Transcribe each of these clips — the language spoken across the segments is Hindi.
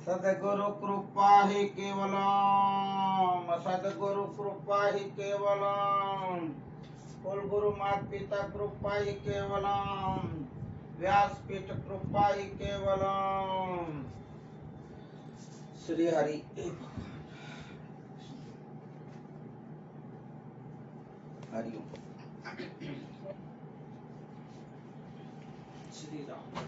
सद्गुरु कृपा ही केवलम, सद्गुरु कृपा ही केवलम, कुल गुरु माता पिता कृपा ही केवलम, व्यासपीठ कृपा ही केवलम। श्री हरि हरिओम। श्री राम।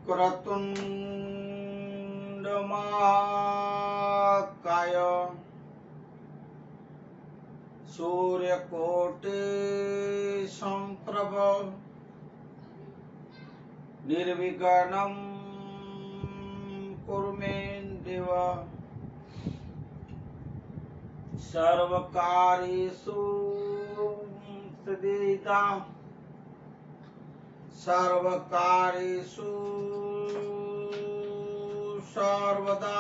वक्रतुंड महाकाय सूर्यकोटि संप्रभ निर्विघ्नं कुरु मे देव। सर्वकार्येषु सिद्धिदा, सर्वकार्येषु सर्वदा।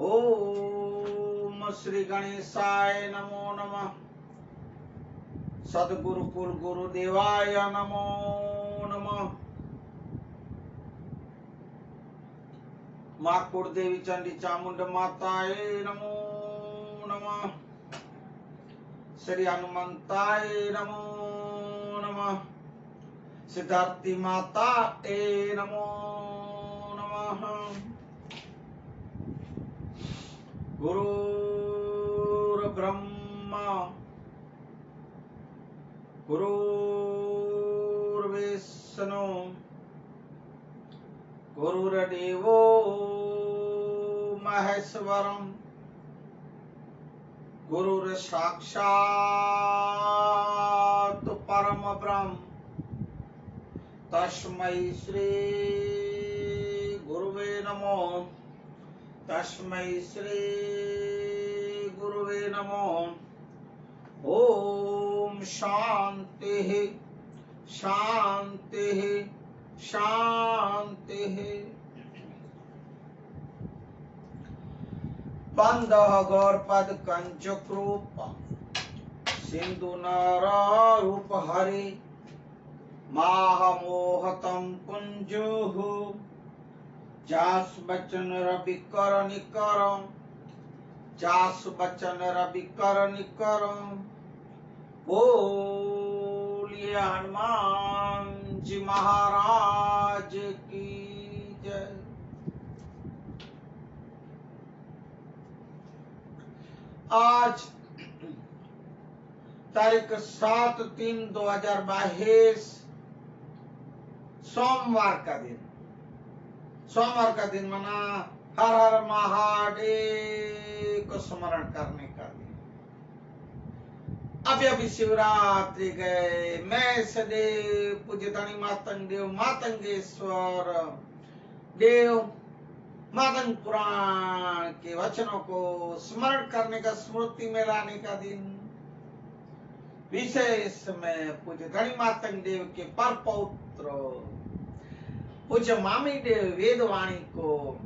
ओम श्री गणेशाय नमो नमः। सद्गुरु कुल गुरुदेवाय नमो नमः। माँ कुलदेवी चंडी चामुंड माताय नमो नमः। श्री हनुमंताय नमो नमः। सिद्धार्थी माता ए नमो नमः। गुरुर्ब्रह्मा गुरुर्विष्णु गुरुर्देवो महेश्वरम गुरुर्साक्षात् परम ब्रह्म तस्मै श्री गुरुवे नमो। तस्मै श्री गुरुवे नमो। ओम शांति शांति शांति। बंद गौरपद कंचक्रूप सिंधु रूप हरि माहमोहतम पुंजुः जास बचन रवि कर निकर, जास बचन रवि कर निकर। बोलिए हनुमान जी महाराज की जय। आज तारीख 7/3/2022 सोमवार का दिन। सोमवार का दिन मना हर हर महादेव को स्मरण करने का दिन। अभी शिवरात्रि गए। मैं सदैव पूज्य धनी मातंग देव मातंगेश्वर देव मातंग पुराण के वचनों को स्मरण करने का, स्मृति में लाने का दिन। विशेष में पूज्य धनी मातंग देव के पर पौत्र पूज्य मामी देव वेदवाणी को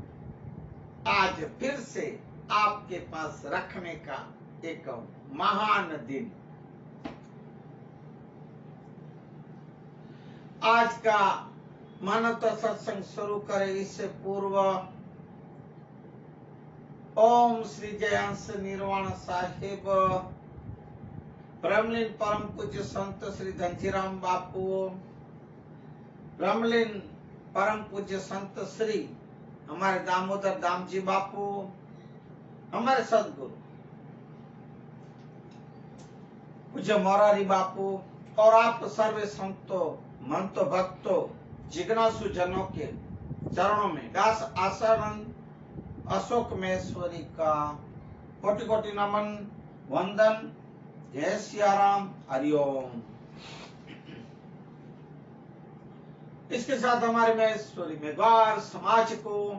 आज फिर से आपके पास रखने का एक महान दिन। आज का मानवता सत्संग शुरू करें इससे पूर्व ओम श्री जयांश निर्वाण साहिब ब्रह्मलीन परम पूज्य संत श्री धनजीराम बापू, ब्रह्मलीन परम पूज्य संत श्री हमारे दामोदर दामजी बापू, हमारे सदगुरु पूज्य मोरारी बापू और आप सर्वे संतों, महंतों, भक्तों, जिज्ञासु जनों के चरणों में दास आसानंद अशोक महेश्वरी का कोटि कोटि नमन, वंदन। जय सियाराम, हरिओम। इसके साथ हमारे महेश्वरी मेघवार समाज को,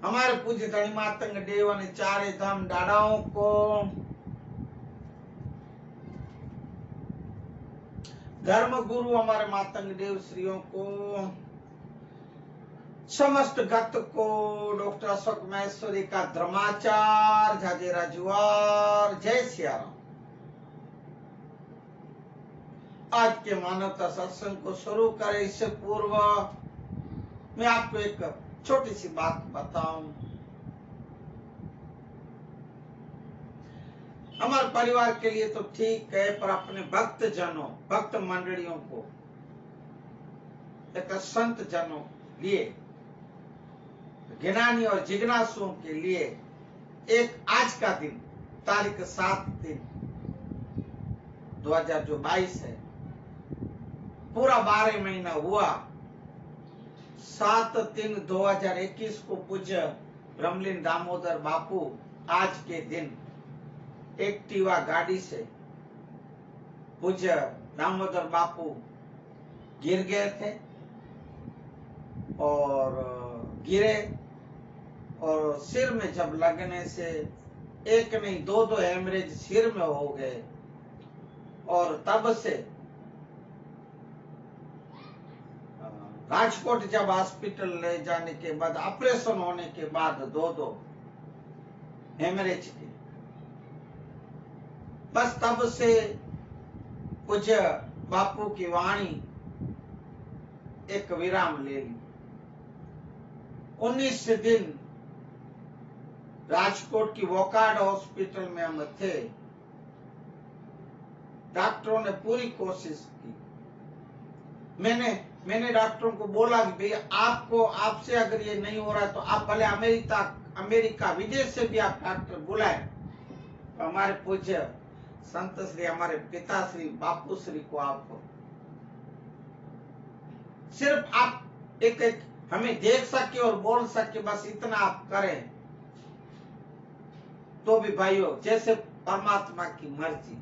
हमारे पूज्य धनी मातंग देव ने चारे धाम दादाओं को, धर्म गुरु हमारे मातंग देव श्रीयों को, समस्त भक्त को, डॉक्टर अशोक महेश्वरी का धर्माचार झाजेरा जुआर। जय सियाराम। आज के मानवता सत्संग को शुरू करें इससे पूर्व मैं आपको एक छोटी सी बात बताऊं। हमारे परिवार के लिए तो ठीक है, पर अपने भक्त जनों, भक्त मंडलियों को, एक संत जनों लिए, ज्ञानी और जिज्ञासुओं के लिए एक आज का दिन, तारीख 7/3/2022 है। पूरा 12 महीना हुआ। 7/3/2021 को पूज्य ब्रह्मलीन दामोदर बापू आज के दिन एक्टिवा गाड़ी से पूज्य दामोदर बापू गिर गए थे और गिरे और सिर में जब लगने से एक नहीं दो हेमरेज सिर में हो गए और तब से राजकोट जब हॉस्पिटल ले जाने के बाद, ऑपरेशन होने के बाद दो हेमरेज के, बस तब से पूज्य बापू की वाणी एक विराम ले ली। 19 दिन राजकोट की वोकार्ड हॉस्पिटल में हम थे। डॉक्टरों ने पूरी कोशिश की। मैंने डॉक्टरों को बोला कि भैया आपसे अगर ये नहीं हो रहा है तो आप भले अमेरिका विदेश से भी आप डॉक्टर बुलाए। तो हमारे पूज्य संत श्री, हमारे पिता श्री बापू श्री को आप सिर्फ आप एक हमें देख सके और बोल सके, बस इतना आप करें तो भी भाइयों जैसे परमात्मा की मर्जी।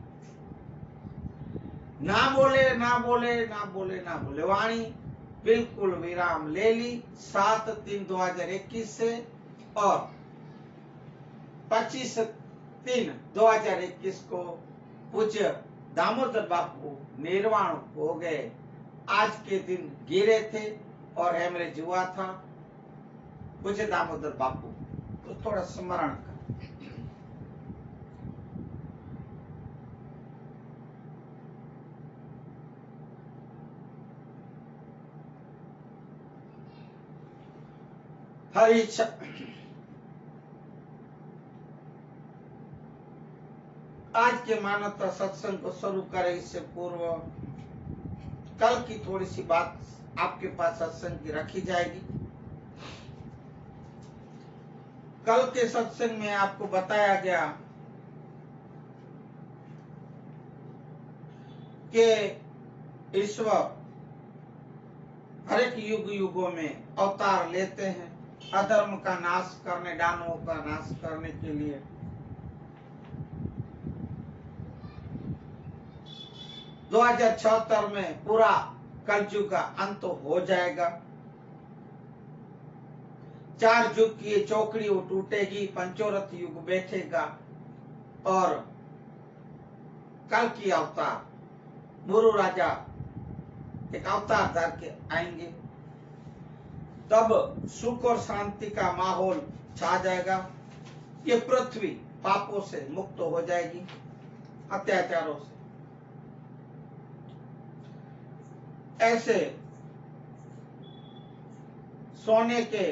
ना बोले वाणी बिल्कुल विराम ले ली 7/3/2021 से और 25/3/2021 को पूज्य दामोदर बापू निर्वाण हो गए। आज के दिन गिरे थे और हेमरेज हुआ था। पूज्य दामोदर बापू तो थोड़ा स्मरण कर। हरि आज के मानवता सत्संग को शुरू करें इससे पूर्व कल की थोड़ी सी बात आपके पास सत्संग की रखी जाएगी। कल के सत्संग में आपको बताया गया कि ईश्वर हर एक युगों में अवतार लेते हैं अधर्म का नाश करने, दानवों का नाश करने के लिए। दो 2076 में पूरा कलयुग का अंत हो जाएगा। 4 युग की ये चौकड़ी वो टूटेगी, पंचोरथ युग बैठेगा और कल की अवतार गुरु राजा एक अवतार धर के आएंगे। तब सुख और शांति का माहौल छा जाएगा। ये पृथ्वी पापों से मुक्त हो जाएगी, अत्याचारों से। ऐसे सोने के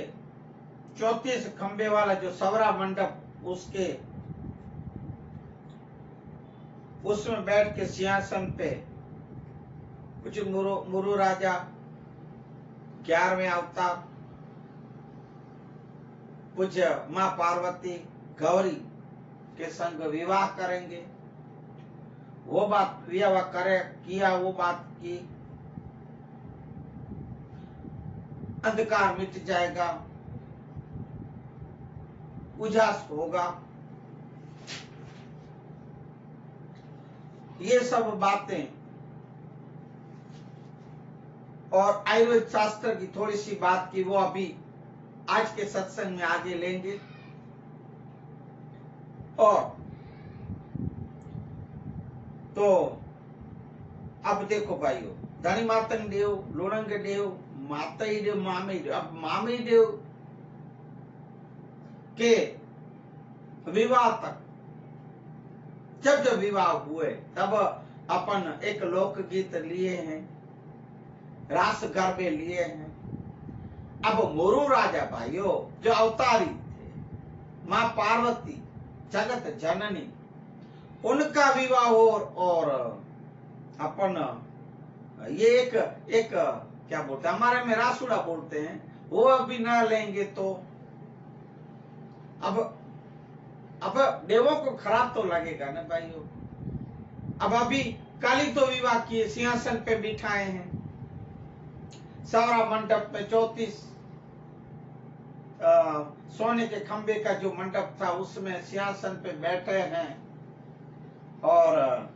34 खंबे वाला जो सवरा मंडप उसमें बैठ के सिंहासन पे कुछ मुरु राजा 11वें अवतार पूज्य माँ पार्वती गौरी के संग विवाह करेंगे। वो बात विवाह किया, वो बात की, अंधकार मिट जाएगा, उजास होगा। ये सब बातें और आयुर्वेद शास्त्र की थोड़ी सी बात की वो अभी आज के सत्संग में आगे लेंगे। और तो अब देखो भाइयों, धनी मातंग देव, लोणंग देव, मातई देव, मामी देव, अब मामी देव के विवाह तक जब जब विवाह हुए तब अपन एक लोकगीत लिए हैं, रास गरबे लिए हैं। अब मुरु राजा भाइयों जो अवतारी थे, माँ पार्वती जगत जननी, उनका विवाह और अपन ये एक क्या बोलते हैं, हमारे में रासुड़ा बोलते हैं, वो अभी न लेंगे तो अब देवों को खराब तो लगेगा ना भाइयों। अब अभी कल ही तो विवाह किए, सिंहासन पे बिठाए हैं, सवरा मंडप में 34 सोने के खंबे का जो मंडप था उसमें सिंहासन पे बैठे हैं और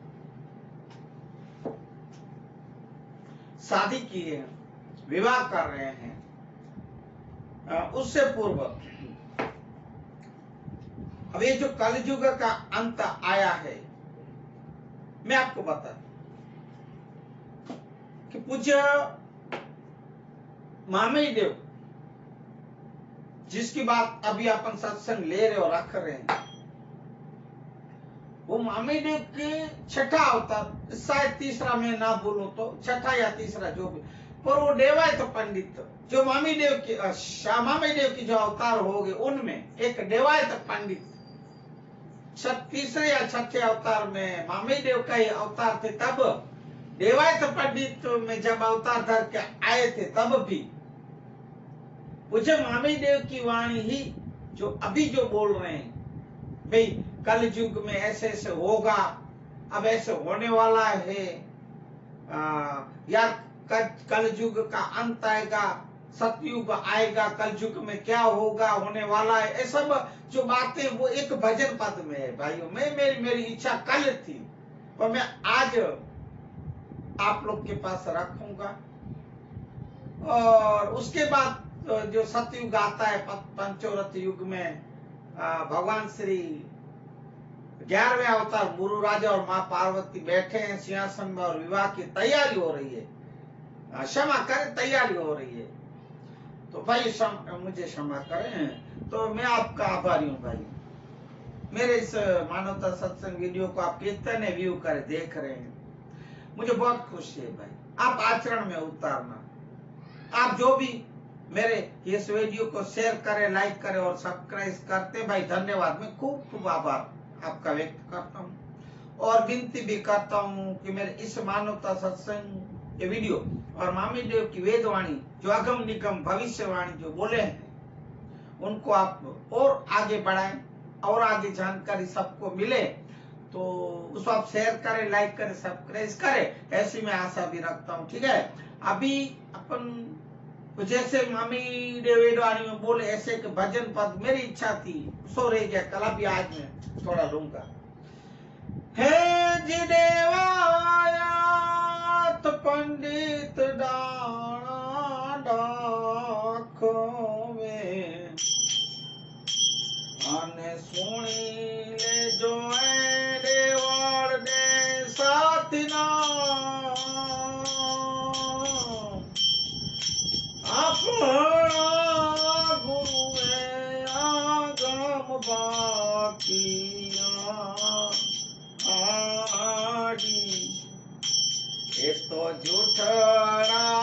शादी किए, विवाह कर रहे हैं। उससे पूर्व अब ये जो कलयुग का अंत आया है, मैं आपको बता कि पूज्य मामी देव जिसकी बात अभी अपन सत्संग ले रहे और रख रहे हैं, वो मामी देव के छठा अवतार, शायद तीसरा मैं ना बोलूं तो छठा या तीसरा जो भी, पर वो देवायत पंडित जो मामी देव की मामी देव की जो अवतार हो गए उनमें एक देवायत पंडित तीसरे या छठे अवतार में मामी देव का ही अवतार थे। तब देवायत पंडित में जब अवतार धर के आए थे तब भी मुझे मामी देव की वाणी ही जो अभी जो बोल रहे हैं, भाई कल युग में ऐसे ऐसे होगा, अब ऐसे होने वाला है, या कल युग का अंत आएगा, सतयुग आएगा, कल युग में क्या होगा, होने वाला है, ये सब जो बातें वो एक भजन पद में है भाइयों। मेरी इच्छा कल थी और मैं आज आप लोग के पास रखूंगा। और उसके बाद जो सतयुग आता है, पंचोरथ युग में भगवान श्री 11वें अवतार मुरु राजा और माँ पार्वती बैठे हैं सिंहासन में और विवाह की तैयारी हो रही है, क्षमा करें तैयारी हो रही है। तो भाई मुझे क्षमा करें, तो मैं आपका आभारी हूँ भाई। मेरे इस मानवता सत्संग वीडियो को आप कितने व्यू कर देख रहे हैं, मुझे बहुत खुशी है भाई। आप आचरण में उतारना, आप जो भी मेरे इस वीडियो को शेयर करें, लाइक करें और सब्सक्राइब करते भाई, धन्यवाद। मैं खूब खूब आभार आपका व्यक्त करता हूँ और विनती भी करता हूँ कि मेरे इस मानवता सत्संग ये वीडियो और मामी देव की वेदवाणी जो अगम निगम भविष्यवाणी जो बोले हैं उनको आप और आगे बढ़ाएं और आगे जानकारी सबको मिले, तो उसको आप शेयर करें, लाइक करें, सब्सक्राइब करें, ऐसी मैं आशा भी रखता हूँ। ठीक है, अभी अपन जैसे मामी देव वेदवाणी में बोले ऐसे एक भजन पद मेरी इच्छा थी, सो रह गया, कल भी आज मैं थोड़ा लूंगा। हे जी देवाया तो पंडित डाणा डाखो में आने सुनी ले जो है देवाड़ दे साथिना अपना गुरुए आगम बाकिया आड़ी ये तो झूठड़ा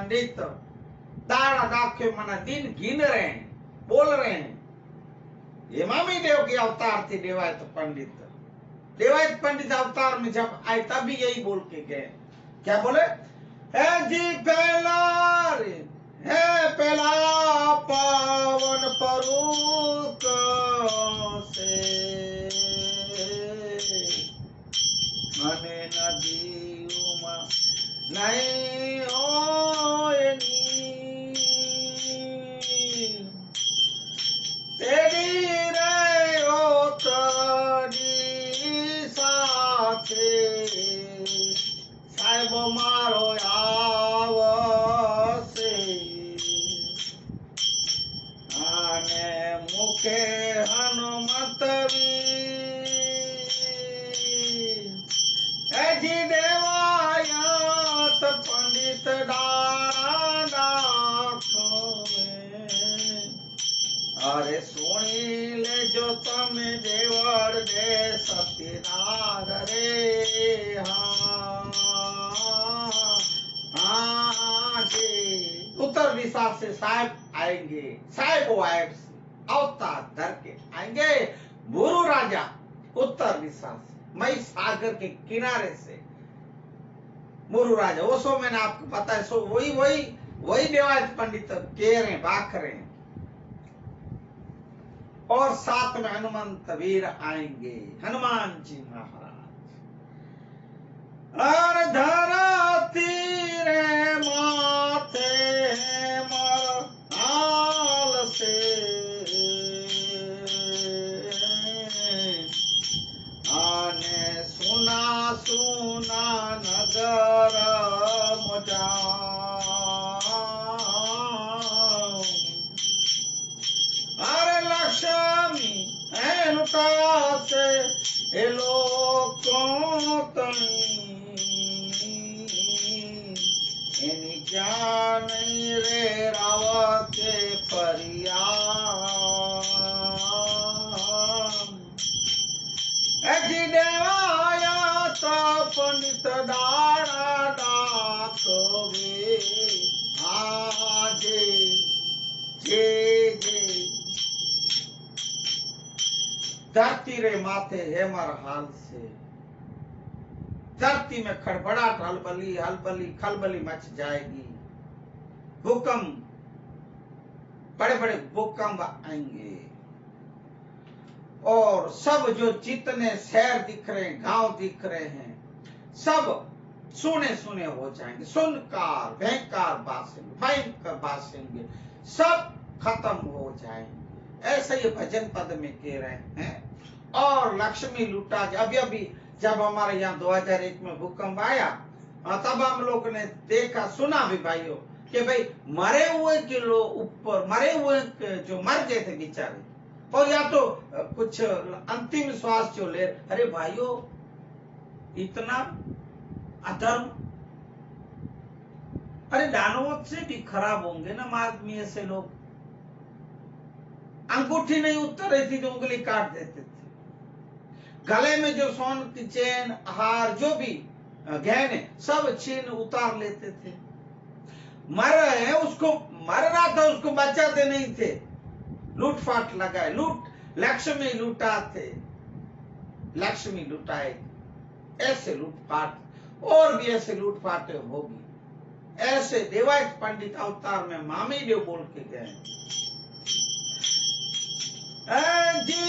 पंडित दाड़ा दाखे मना दिन गिन रहे हैं, बोल रहे हैं। ये मामी देव की अवतार थी देवायत पंडित। देवायत पंडित अवतार में जब आए तभी यही बोल के गए, क्या बोले? है जी पहला रे, है पहला पावन परूक से मने नदी उमा नहीं होनी, तेरी रे ओतरी साथे साहेब मारो आवसे, आने मुखे हनुमत जी देवायत पंडित डाड़ा अरे सुनी ले जो तम देवड़ दे सत्यनार रे। हाँ जी, उत्तर दिशा से साहेब आएंगे, साहेब अवतार धर के आएंगे। बुरु राजा उत्तर दिशा से, मई सागर के किनारे से मुरु राजा, वो सो मैंने आपको पता है, सो वही देवायत पंडित कह रहे हैं, बाक रहे हैं। और साथ में हनुमंत वीर आएंगे, हनुमान जी महाराज। और धरती रे माथे मल से आने सुना सुना नगर मुझा, अरे लक्ष्मी है लुटा से ए लोकों तणी, इन्हीं क्या नहीं रे रावत के परिया, जी देवायत पंडित डाड़ा डाकवे आजे जे जे। धरती रे माथे हेमर हाल से, धरती में खड़बड़ाहट हलबली हलबली खलबली मच जाएगी। भूकंप, बड़े बड़े भूकंप आएंगे और सब जो जितने शहर दिख रहे हैं, गांव दिख रहे हैं, सब सुने सुने हो जाएंगे। सुनकार भयंकर बासेंगे, भयंकर बासेंगे, सब खत्म हो जाएंगे। ऐसे ये भजन पद में कह रहे हैं। और लक्ष्मी लुटा, अभी जब हमारे यहाँ 2001 में भूकंप आया, तब हम लोग ने देखा सुना भी भाइयों कि भाई मरे हुए के लोग ऊपर, मरे हुए जो मर गए थे बेचारे, और या तो कुछ अंतिम श्वास जो ले, अरे भाइयों इतना अधर्म, अरे दानवों से भी खराब होंगे ना आदमी। ऐसे लोग अंगूठी नहीं उतर रही थी तो उंगली काट देते थे, गले में जो सोन की चेन हार जो भी गहने सब छीन उतार लेते थे। मर रहे हैं, उसको मर रहा था, उसको बचाते नहीं थे, लूटफाट लगाए, लक्ष्मी लुटाते, लक्ष्मी लुटाए। ऐसे लूटपाट और भी ऐसे लूटपाटे होगी। ऐसे देवायत पंडित अवतार में मामी देव बोल के गए, जी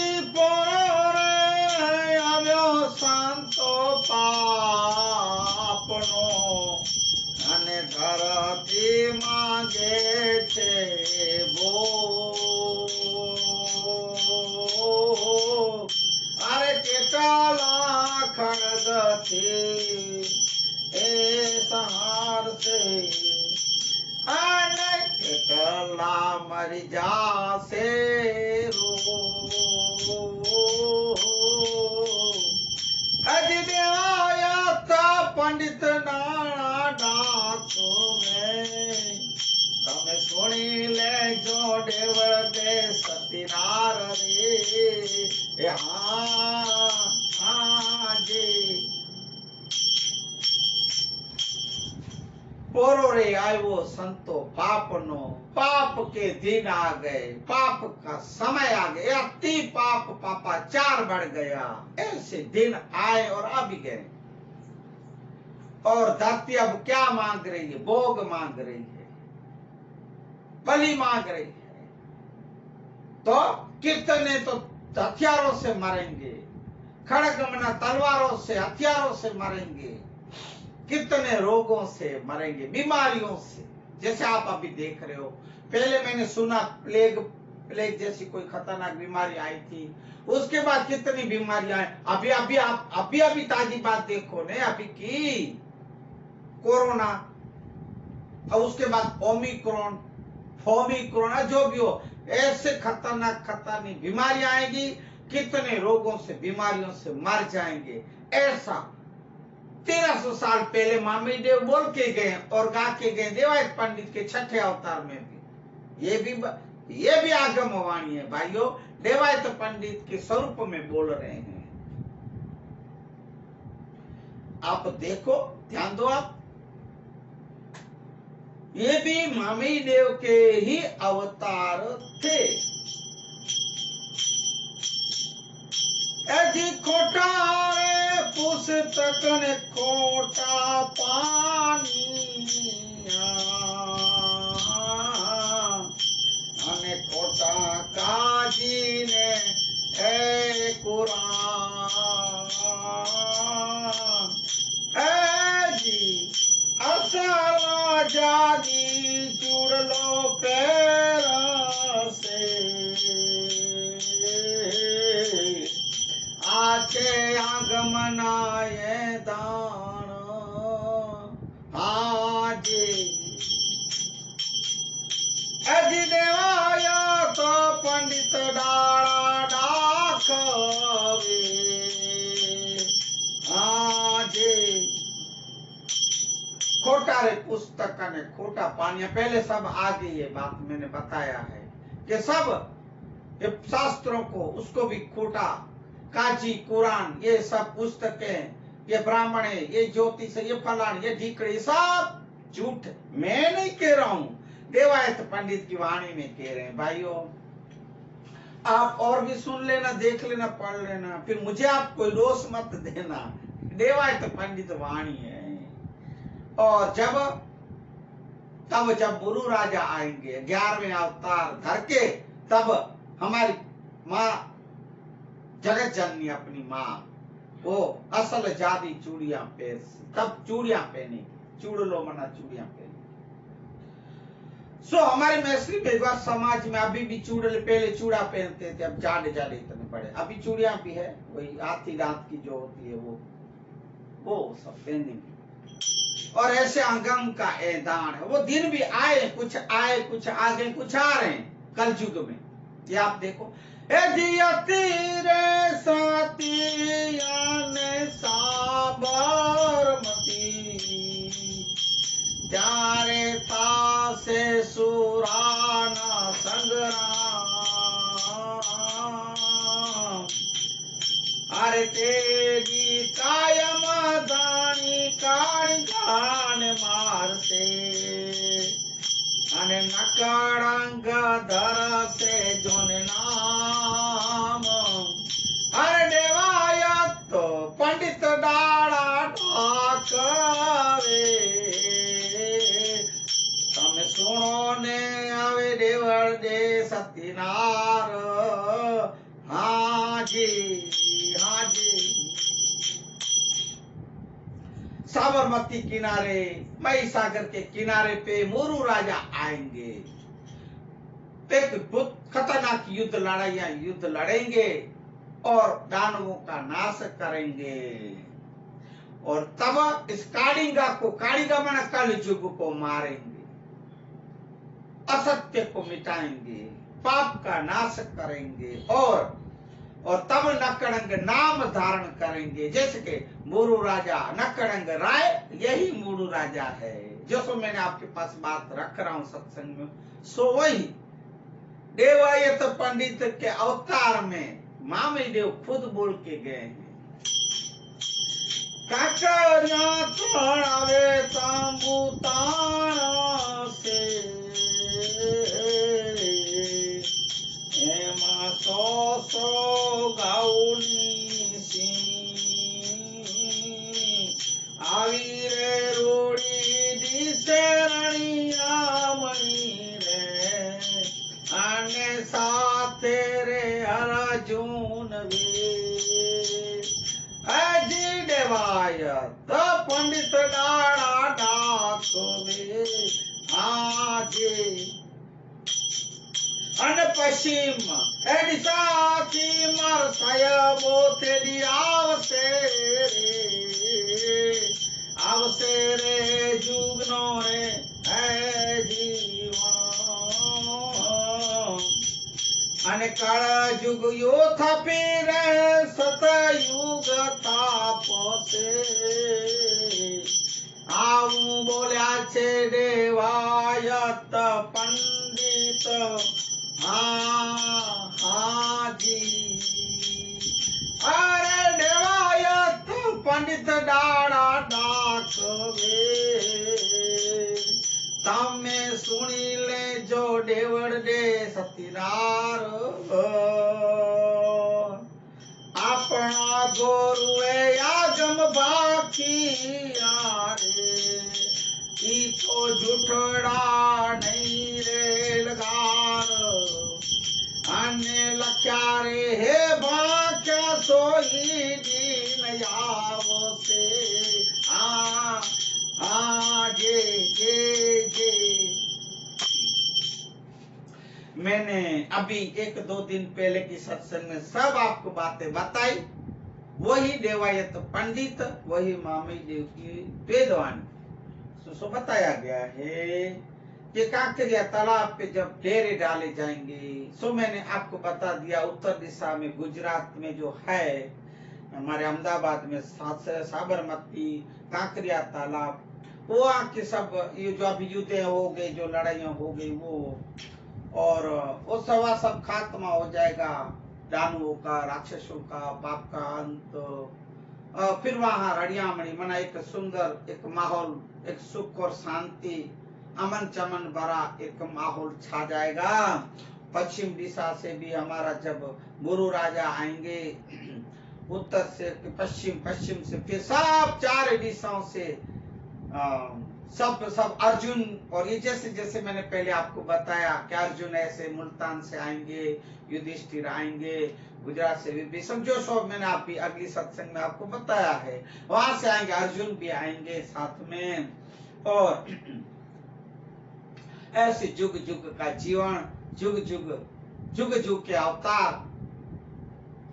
आव्यो संतो पापनो अने धरती मांगे थे वो, अरे केटाला खड़ग थे ए संहार से, केटला मरी जा से रो, देवायत पंडित नाना डाको में तमे सुनी ले जो देवर दे सतीनार रे। हाँ जी पोरो रे आयो वो संतो पाप नो, पाप के दिन आ गए, पाप का समय आ गया, अति पाप पापाचार बढ़ गया। ऐसे दिन आए और आ भी गए। और धरती अब क्या मांग रही है? भोग मांग रही है, बलि मांग रही है। तो कितने तो हथियारों से मरेंगे, खड़ग मना तलवारों से, हथियारों से मरेंगे, कितने रोगों से मरेंगे, बीमारियों से। जैसे आप अभी देख रहे हो, पहले मैंने सुना प्लेग जैसी कोई खतरनाक बीमारी आई थी, उसके बाद कितनी बीमारियां आई। अभी ताजी बात देखो ने, अभी की कोरोना, और उसके बाद ओमिक्रॉन, फोमिक्रॉन, जो भी हो, ऐसे खतरनाक बीमारियां आएगी, कितने रोगों से, बीमारियों से मर जाएंगे। ऐसा 1300 साल पहले मामी देव बोल के गए और गा के गए देवायत पंडित के छठे अवतार में भी। ये भी आगमवाणी है भाइयों, देवायत पंडित के स्वरूप में बोल रहे हैं। आप देखो, ध्यान दो आप, ये भी मामी देव के ही अवतार थे। ऐसी खोटा रे पुस्तक ने खोटा पानी, अने खोटा काजी ने ए कुरान, ऐसी असला जादी जुड़ लो पैर से, आचे आगमनाए दान आजे, अजी देवाया तो पंडित डाड़ा डाखवे आजे। खोटा रे पुस्तक ने खोटा पानी, पहले सब आगे ये बात मैंने बताया है कि सब ये शास्त्रों को, उसको भी खोटा, काजी कुरान, ये सब पुस्तकें, ये ब्राह्मण है, ये ज्योतिष है, ये फलान, ये ढीकड़ी, सब झूठ। मैं नहीं कह रहा हूं, देवायत पंडित की वाणी में कह रहे हैं। भाइयों आप और भी सुन लेना, देख लेना, पढ़ लेना, फिर मुझे आप कोई दोष मत देना। देवायत पंडित वाणी है। और जब गुरु राजा आएंगे 11वें अवतार धर के, तब हमारी माँ जगत जननी, अपनी माँ, वो असल जादी चूड़ियां पहन, तब चूड़ियां पहने, चूड़ लो मना चूड़ियां पहने। सो हमारे मैत्री बेगवा समाज में अभी भी पहले चूड़ा पहनते थे, अब जाड़े इतने बड़े, अभी चूड़ियां भी है, वही आधी रात की जो होती है वो सब पहनेंगे। और ऐसे अंगम का ऐदान है। वो दिन भी आए, कुछ आ गए, कुछ आ रहे हैं कल युग में। ये आप देखो, तीरे सातियाने साबरमती, जारे तासे सुराना संग्राम, अरे तेरी कायम दानी काणी गान मारते, अने नकड़ंग धर से जोन नाम, अरे देवाया तो पंडित डाड़ा ढाकवे, तमे सुनो ने आवे देवर दे सतीनार, हाँ जी। साबरमती किनारे, मई सागर के किनारे पे मोरू राजा आएंगे, एक खतरनाक युद्ध लड़ेंगे और दानवों का नाश करेंगे। और तब इस काड़िंगा माना कल युग को मारेंगे, असत्य को मिटाएंगे, पाप का नाश करेंगे, और तब नकड़ंग नाम धारण करेंगे। जैसे कि मोरू राजा नकड़ंग राय, यही मोरू राजा है, जो सो मैंने आपके पास बात रख रहा हूं सत्संग में, सो वही देवायत पंडित के अवतार में मामी देव खुद बोल के गए हैं। काकरिया तोड़ावे तांबू ताना से एमा सो गाउनी सी आवी रे रोड़ी दिसे रणिया मणि रे आने साथे रे अर्जुन वे अजी देवाय त पंडित डाड़ा डाक वे आजे अन पश्चिम एडिसाती मर सायबो तेरी आवसे रे जुगनो रे है जीवन अन काल जुग यो थापी रे सतयुग तापसे आऊं बोल्या छे देवायत पंडित हाजी अरे देवायत पंडित डाड़ा डाक वे तमे सुनी ले जो देवड़ दे सतीरार अपना गोरुए आगम बाकी रे ई तो झूठड़ा नहीं रे लगार अन्य लख्या रे हे बाक्या सोई दीन आवो से जे मैंने अभी 1-2 दिन पहले की सत्संग में सब आपको बातें बताई। वही देवायत पंडित, वही मामी देव की वेदवाणी सो बताया गया है कि काकरिया तालाब पे जब डेरे डाले जाएंगे, सो मैंने आपको बता दिया उत्तर दिशा में गुजरात में जो है हमारे अहमदाबाद में साबरमती काकरिया तालाब, वो आके सब ये जो अभी युद्ध हो गए, जो लड़ाइयां हो गई वो, और वो सब खात्मा हो जाएगा, दानवों का, राक्षसों का, पाप का अंत। फिर वहां रड़ियामणि मना एक सुंदर एक माहौल, एक सुख और शांति, अमन चमन भरा एक माहौल छा जाएगा। पश्चिम दिशा से भी हमारा जब गुरु राजा आएंगे, उत्तर से पश्चिम, पश्चिम से फिर सब 4 दिशाओं से सब अर्जुन, और ये जैसे जैसे मैंने पहले आपको बताया कि अर्जुन ऐसे मुल्तान से आएंगे, युधिष्ठिर आएंगे, गुजरात से भी सब जो सो मैंने आप भी अगली सत्संग में आपको बताया है, वहां से आएंगे, अर्जुन भी आएंगे साथ में। और ऐसे जुग जुग का जीवन, जुग जुग के अवतार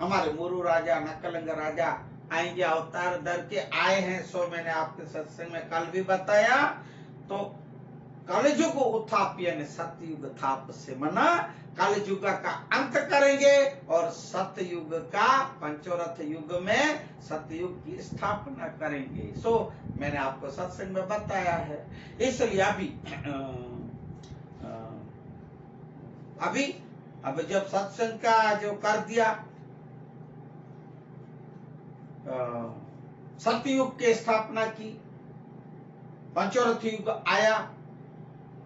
हमारे मुरु राजा, नकलंग राजा आएंगे, अवतार धर के आए हैं। सो मैंने आपके सत्संग में कल भी बताया। तो कलयुग उत्थापी यानी सतयुग थाप से मना कलयुग का अंत करेंगे और सतयुग का पंचोरथ युग में सतयुग की स्थापना करेंगे। सो मैंने आपको सत्संग में बताया है। इसलिए अब जब सत्संग का जो कर दिया, सतयुग की स्थापना की, पंचोरथ युग आया,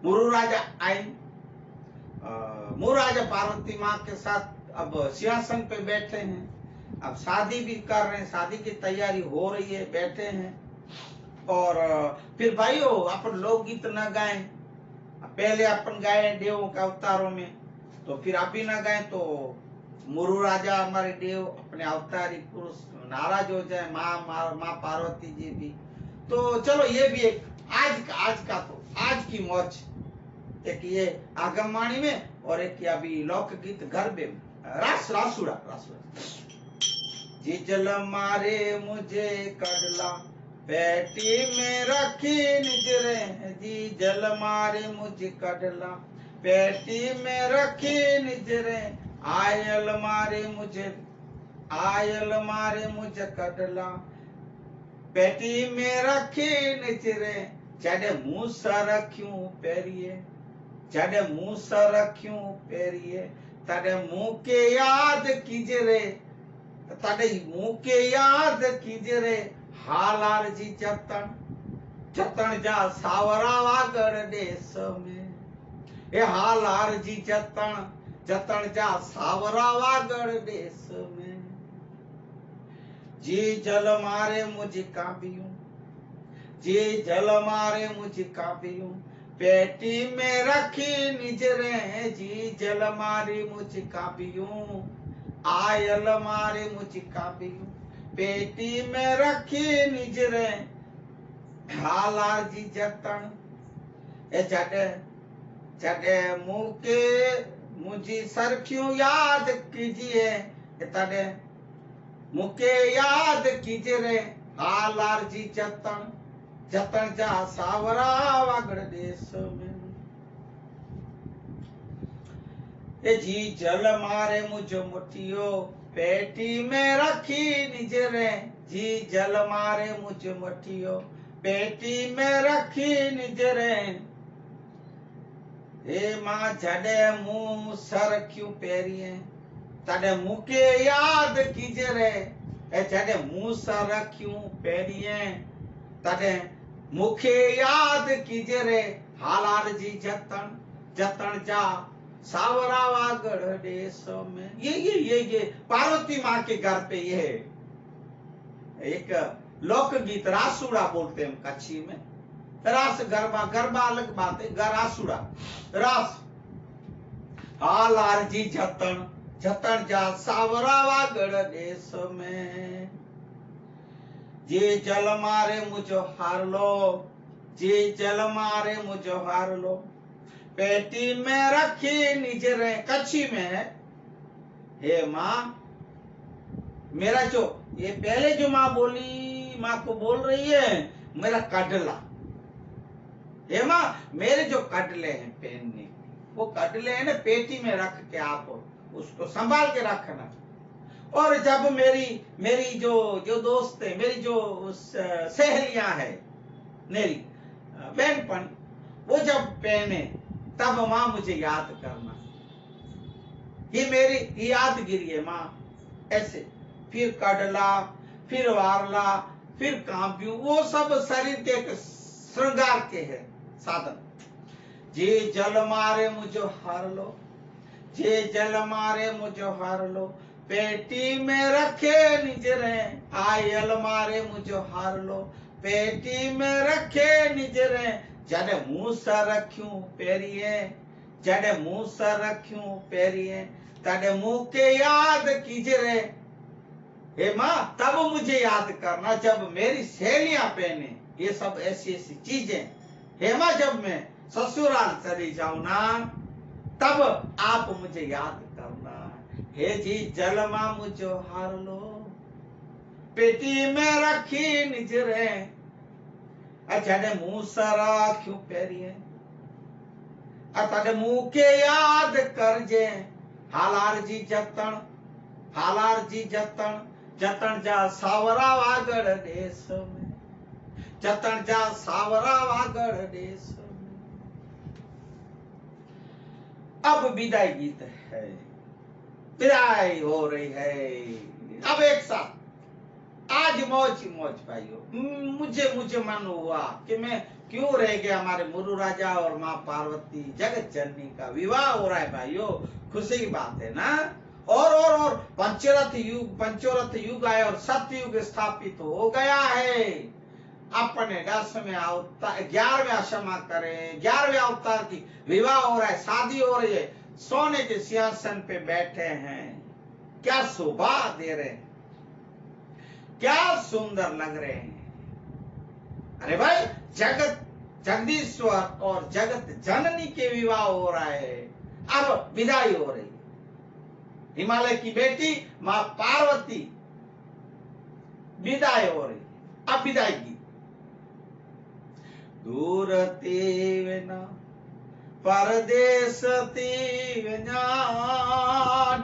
मुरु राजा आए, मुरु राजा पार्वती माँ के साथ अब सिंहासन पे बैठे हैं, अब शादी भी कर रहे हैं, शादी की तैयारी हो रही है, बैठे हैं। और फिर भाइयों अपन लोकगीत न गाएं, पहले अपन गाए देवों के अवतारों में, तो फिर अभी न गाएं तो मुरु राजा हमारे देव अपने अवतारी पुरुष नाराज हो जाए, माँ पार्वती जी भी। तो चलो ये भी एक आज की मौज, एक ये आगमवाणी में और एक अभी लोकगीत गरबे में, रासुड़ा। जी जल मारे मुझे कडला, पेटी में रखी निजरे, जी जल मारे मुझे कडला, पेटी में रखी निजरे, आयल मारे मुझे कडला, पेटी में रखी निजरे, जड़े मुंह सर रखूं पेरिए, जड़े मुंह सर रखूं पेरिए, तड़े मुंह के याद कीजरे, तड़े मुंह के याद कीजरे, हालार जी जतन जतन जा सावरा वागड़ देश में। ए हालार जी जतन जतन जा सावरा वागड़ देश में। जी जल मारे मुझ काबियूं, जी जल मारे मुझ काबियूं, पेटी में रखी निजरे। जी जल मारी मुझ काबियूं, आयल मारे मुझ काबियूं, पेटी में रखी निजरे। हालार जी जतन ए जडे जडे मुके मुझी सरखियों याद कीजिए, तडे मुके याद कीजिए। हालार जी जतन जतन जा सावरा वागड़ देश में। ए जी जल मारे मुझ मुठियो, पेटी में रखी निजरे। जी जल मारे मुझ मुठियो, पेटी में रखी निजरे। हे मां जडे मुंह सर क्यों पेरिए, तडे मुके याद कीजरे। ए जडे मुंह सर क्यों पेरिए, तडे मुखे याद कीजरे। हालार जी जतन जतन जा सावरा वागड़ देश में। ये पार्वती माँ के घर पे ये एक लोकगीत रासुड़ा बोलते हैं कच्छी में। रास गरबा, गरबा अलग बात है, रासुड़ा रास। हालार जी जतन जतन जा सावरा वागड़ देश में। जे जल मारे मुझो हार लो, जे जल मारे मुझो हार लो, पेटी में रखी निजरे। कच्छी में है, हे माँ मेरा जो ये पहले जो माँ बोली, माँ को बोल रही है मेरा कडला। हे माँ मेरे जो कडले हैं पहनने, वो कडले हैं ना, पेटी में रख के आप उसको संभाल के रखना। और जब मेरी जो दोस्त है, मेरी जो सहेलियां है, मेरी बहनपन, वो जब पहने तब माँ मुझे याद करना। ये मेरी यादगिरी है माँ। ऐसे फिर कडला, फिर वारला, फिर कांपियूं, वो सब शरीर के श्रृंगार के है साधन। जे जल मारे मुझो हार लो, जे जल मारे मुझो हार लो, पेटी में रखे निजरे। आयल मारे मुझो हार लो, पेटी में रखे निजरे। जडे मुंह सर रखूं पेरिए, जडे मुंह सर रखूं पेरिए, तडे मुंह के याद कीजरे। हे माँ तब मुझे याद करना जब मेरी सहेलियां पहने ये सब ऐसी ऐसी चीजें। हे माँ जब मैं ससुराल चली जाऊं ना, तब आप मुझे याद करना। हे जी जल माँ मुझो हार लो, पेटी में रखी निजरे। जडे मुंह सरा क्यों पेरिए, तडे मुंह के याद करजे। हालार जी जतन, हालार जी जतन जतन जा सावरा वागड़ देश में। जतन जा सावरा वागड़ देश में। अब विदाई गीत है, विदाई हो रही है। अब एक साथ आज मौज मौज भाइयों। मुझे मन हुआ कि मैं क्यों रह गया। हमारे मुरु राजा और माँ पार्वती जगत जननी का विवाह हो रहा है भाइयों, खुशी की बात है ना। और पंचरथ युग आए और सतयुग स्थापित हो गया है। अपने 10वें अवतार 11वें क्षमा करें 11वें अवतार की विवाह हो रहा है, शादी हो रही है। सोने के सिंहासन पे बैठे हैं, क्या शोभा दे रहे हैं, क्या सुंदर लग रहे हैं। अरे भाई जगत जगदीश्वर और जगत जननी के विवाह हो रहा है। अब विदाई हो रही है। हिमालय की बेटी मां पार्वती विदाई हो रही। अब विदाई की। दूर तीवना परदेश तीवना,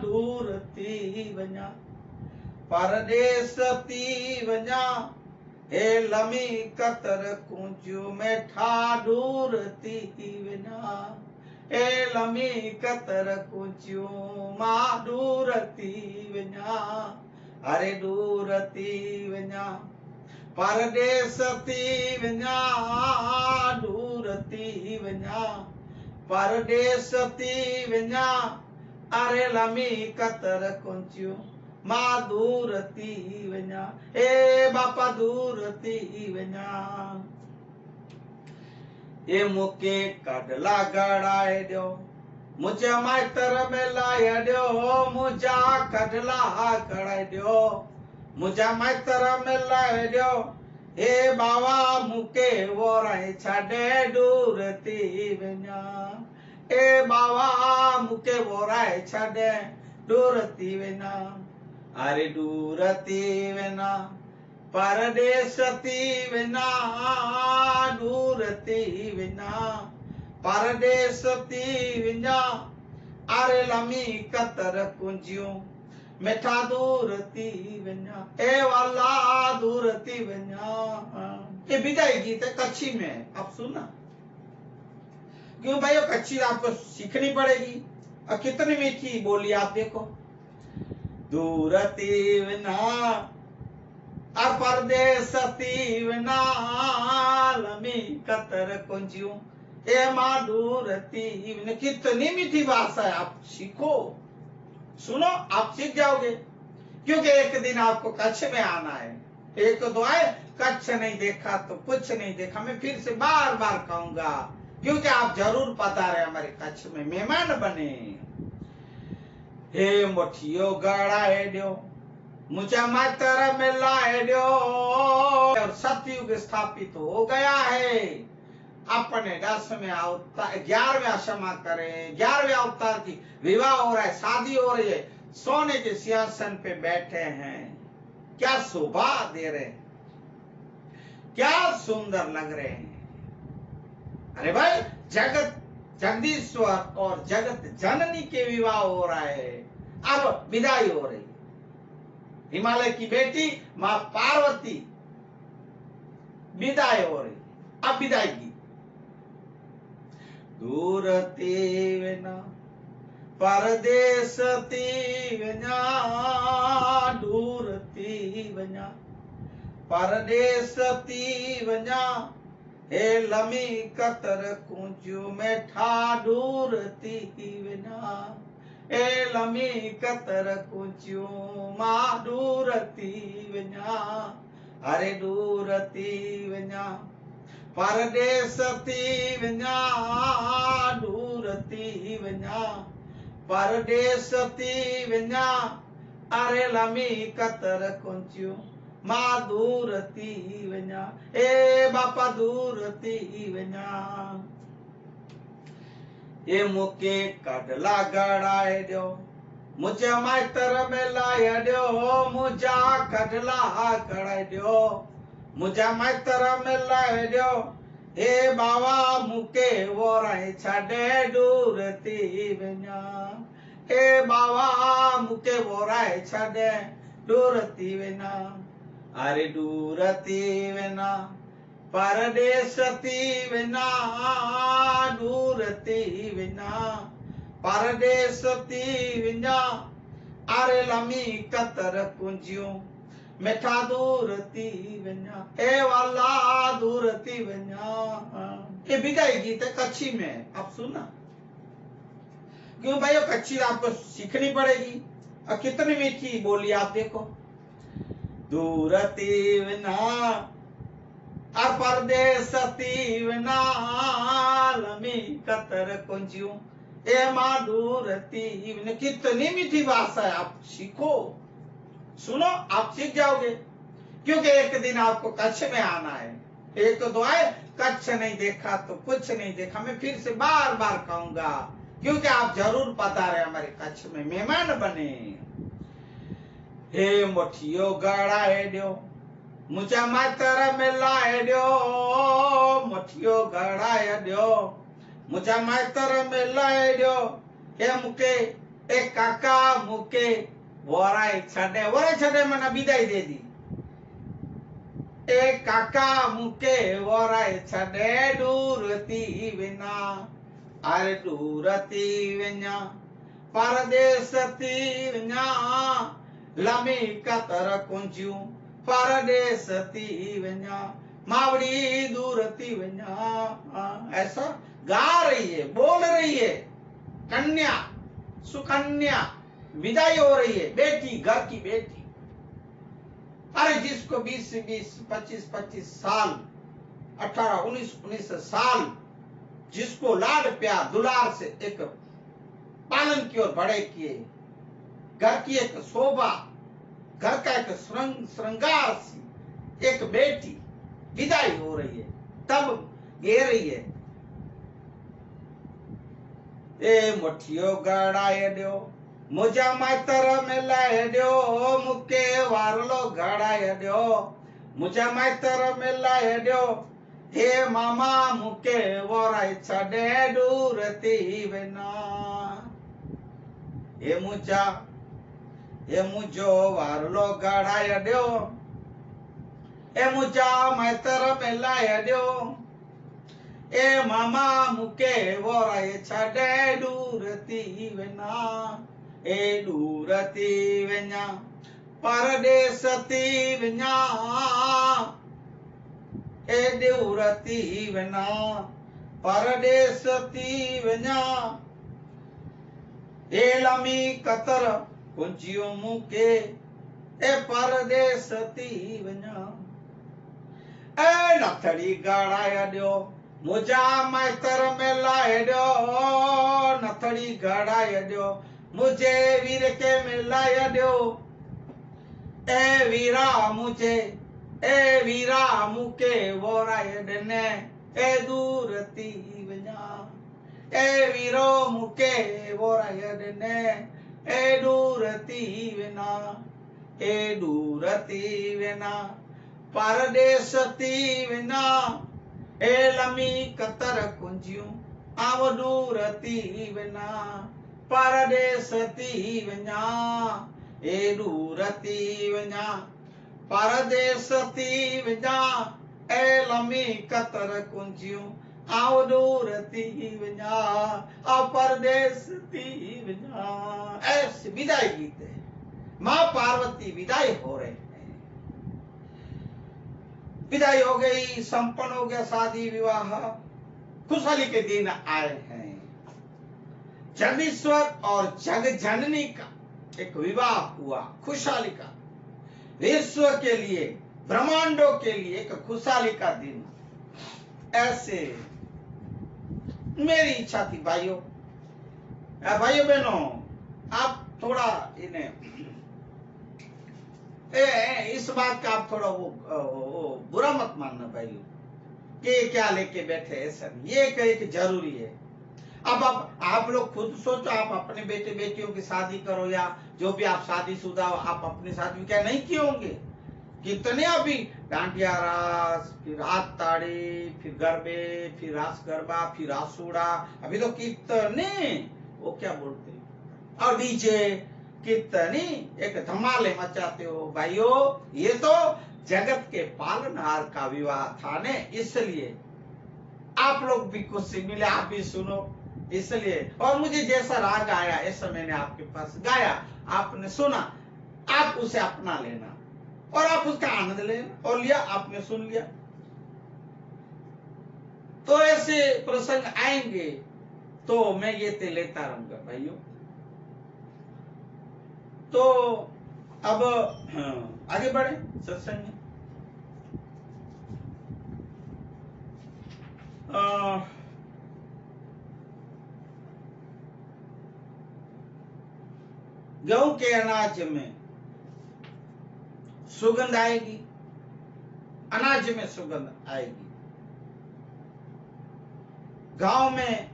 दूर तीवना परदेश तीवना। हे लमी कतर कुंजू में ठा दूर तीवना। हे लमी कतर कुंजू मां दूर तीवना। अरे दूर तीवना परदेस थी वञा दूर थी वञा परदेस थी वञा अरे लमी कतर कुंचियो मां दूर थी वञा ए बापा दूर थी वञा ए मुके कढला गड़ाए ॾियो मुझा माइतर में लाए ॾियो मुझा कढला गड़ाए ॾियो मुझा माइतर में लाए ॾियो हे बाबा मुके वोराए छॾे दूर थी वञा ए बाबा मुके वोराए छॾे दूर थी वञा अरे दूर थी वञा परदेस थी वञा दूर थी वञा परदेस थी वञा अरे लमी कतर कुंजियूं मिठा दूर थी वञा ए वाला दूर थी वञा। ये विदाई गीत है कच्छी में, आप सुनना क्यों भाई कच्छी आपको सीखनी पड़ेगी और कितनी मीठी बोली आप देखो दूर थी वञा और परदेस थी वञा लमी कतर कुंजियूं ए मां दूर थी वञा। कितनी मीठी भाषा है, आप सीखो सुनो आप सीख जाओगे क्योंकि एक दिन आपको कच्छ में आना है। एक तो आए कच्छ नहीं देखा तो कुछ नहीं देखा, मैं फिर से बार बार कहूंगा क्योंकि आप जरूर पधारे हमारे कच्छ में मेहमान बने। हे मुठियो गड़ाए ॾियो मुझा मातर में लाए ॾियो और सतयुग स्थापित हो गया है अपने 10वें अवतार 11वें क्षमा करें 11वें अवतार की विवाह हो रहा है, शादी हो रही है, सोने के सिंहासन पे बैठे हैं, क्या शोभा दे रहे हैं, क्या सुंदर लग रहे हैं। अरे भाई जगत जगदीश्वर और जगत जननी के विवाह हो रहा है, अब विदाई हो रही। हिमालय की बेटी मां पार्वती विदाई हो रही, अब विदाई की दूर थी वञा परदेस थी वञा दूर थी वञा परदेस थी वञा हे लमी कतर कुंजियूं मेठा दूर थी वञा हे लमी कतर कुंजियूं मां दूर थी वञा अरे दूर थी वञा परदेस थी वञा दूर थी वञा परदेस थी वञा अरे लमी कतर कुंजियूं मां दूर थी वञा ए बापा दूर थी वञा। ये मुके कढला गड़ाए ॾियो मुझा माइतर में लाए ॾियो मुझा कढला गड़ाए ॾियो मुझा माइतर में लाए ॾियो हे बाबा मुके वोराए छॾे दूर थी वञा हे बाबा मुके वोराए छॾे दूर थी वञा अरे दूर थी वञा परदेस थी वञा दूर थी वञा परदेस थी वञा अरे लमी कतर कुंजियूं मिठा दूर थी वञा ए वाला दूर थी वञा। ये विदाई गीत है कच्छी में, आप सुनना क्यों भाई कच्छी आपको सीखनी पड़ेगी और कितनी मीठी बोली आप देखो दूर थी वञा और परदेस थी वञा लमी कतर कुंजियूं ए मां दूर थी वञा। कितनी मीठी भाषा है, आप सीखो सुनो आप सीख जाओगे क्योंकि एक दिन आपको कच्छ में आना है। एक तो आए कच्छ नहीं देखा तो कुछ नहीं देखा, मैं फिर से बार बार कहूंगा क्योंकि आप जरूर पधारे हमारे कच्छ में मेहमान बने। हे मुठियो गड़ाए ॾियो मुझा माइतर में लाए ॾियो मुठियो गड़ाए ॾियो मुझा माइतर में लाए ॾियो हे मुके ए काका मुके वोराए छॾे मना विदाई दे दी ए काका मुके वोराए छॾे दूर थी वञा अरे दूर थी वञा परदेस थी वञा लमी कतर कुंजियूं परदेस थी वञा, मावड़ी दूर थी वञा। ऐसा गा रही है, बोल रही है। कन्या, सुकन्या विदाई हो रही है, बेटी, घर की बेटी। अरे जिसको 20 से 20, 25 साल, 18, 19 साल, जिसको लाड प्यार दुलार से एक पालन की ओर बड़े किए, घर की एक शोभा, घर का एक श्रृंगार सी एक बेटी विदाई हो रही है, तब गे रही है, ए मुठियो गड़ाए दियो, मुझा मातर मिलाए दियो, मुके वारलो गड़ाए दियो, मुझा मातर मिलाए दियो, हे मामा मुके वोराई छड़े दूर थी वञा। हे मुझो वारलो गड़ाए दियो, हे मुझा मातर मिलाए दियो, ए मामा मुके वोराई छड़े दूर थी वञा, ए दूर थी वञा, परदेस थी वञा, ए दूर थी वञा, परदेस थी वञा, ए लमी कतर कुंजियो मुके, ए परदेस थी वञा। ए नथड़ी गड़ाए दियो, मुझा माइतर मिलाए दियो, नथड़ी गड़ाए दियो, मुझे वीर के मिलाए दियो, ए वीरा मुके वोराए डने, ए दूर थी वञा, ए वीरो मुके वोराए डने, ए दूर थी वञा, ए दूर थी वञा, परदेस थी वञा, ए लमी कतर कुंजियूं आव दूर थी वञा, परदेस थी वञा, ए दूर थी वञा, परदेस थी वञा, ए लमी कतर कुंजियूं आव दूर थी वञा, आ परदेस थी वञा। ऐसे विदाई गीत है, माँ पार्वती विदाई हो रहे हैं। विदाई हो गई, संपन्न हो गया शादी विवाह, खुशहाली के दिन आए हैं। जगदीश्वर और जग जननी का एक विवाह हुआ, खुशहाली का, विश्व के लिए, ब्रह्मांडों के लिए एक खुशहाली का दिन। ऐसे मेरी इच्छा थी भाइयों बहनों, आप थोड़ा इन्हें इस बात का आप थोड़ा वो बुरा मत मानना भाइयों कि क्या लेके बैठे, ऐसा नहीं, ये कहे जरूरी है। अब आप लोग खुद सोचो, आप अपने बेटे बेटियों की शादी करो या जो भी आप शादीशुदा हो, आप अपनी शादी क्या नहीं किए होंगे? कितने अभी डांडिया रास, फिर रात ताड़ी, फिर गरबे, फिर रास गरबा, फिर रासूड़ा, अभी तो कितने वो क्या बोलते हैं, और डीजे, कितनी एक धमाले मचाते हो भाइयों। ये तो जगत के पालनहार का विवाह था ने, इसलिए आप लोग भी खुशी मिले, आप भी सुनो इसलिए। और मुझे जैसा राग आया ऐसा मैंने आपके पास गाया, आपने सुना, आप उसे अपना लेना और आप उसका आनंद लेना, और लिया, आपने सुन लिया। तो ऐसे प्रसंग आएंगे तो मैं ये लेता रहूंगा भाइयों। तो अब आगे बढ़े सत्संग में। गेहूं के अनाज में सुगंध आएगी, अनाज में सुगंध आएगी, गांव में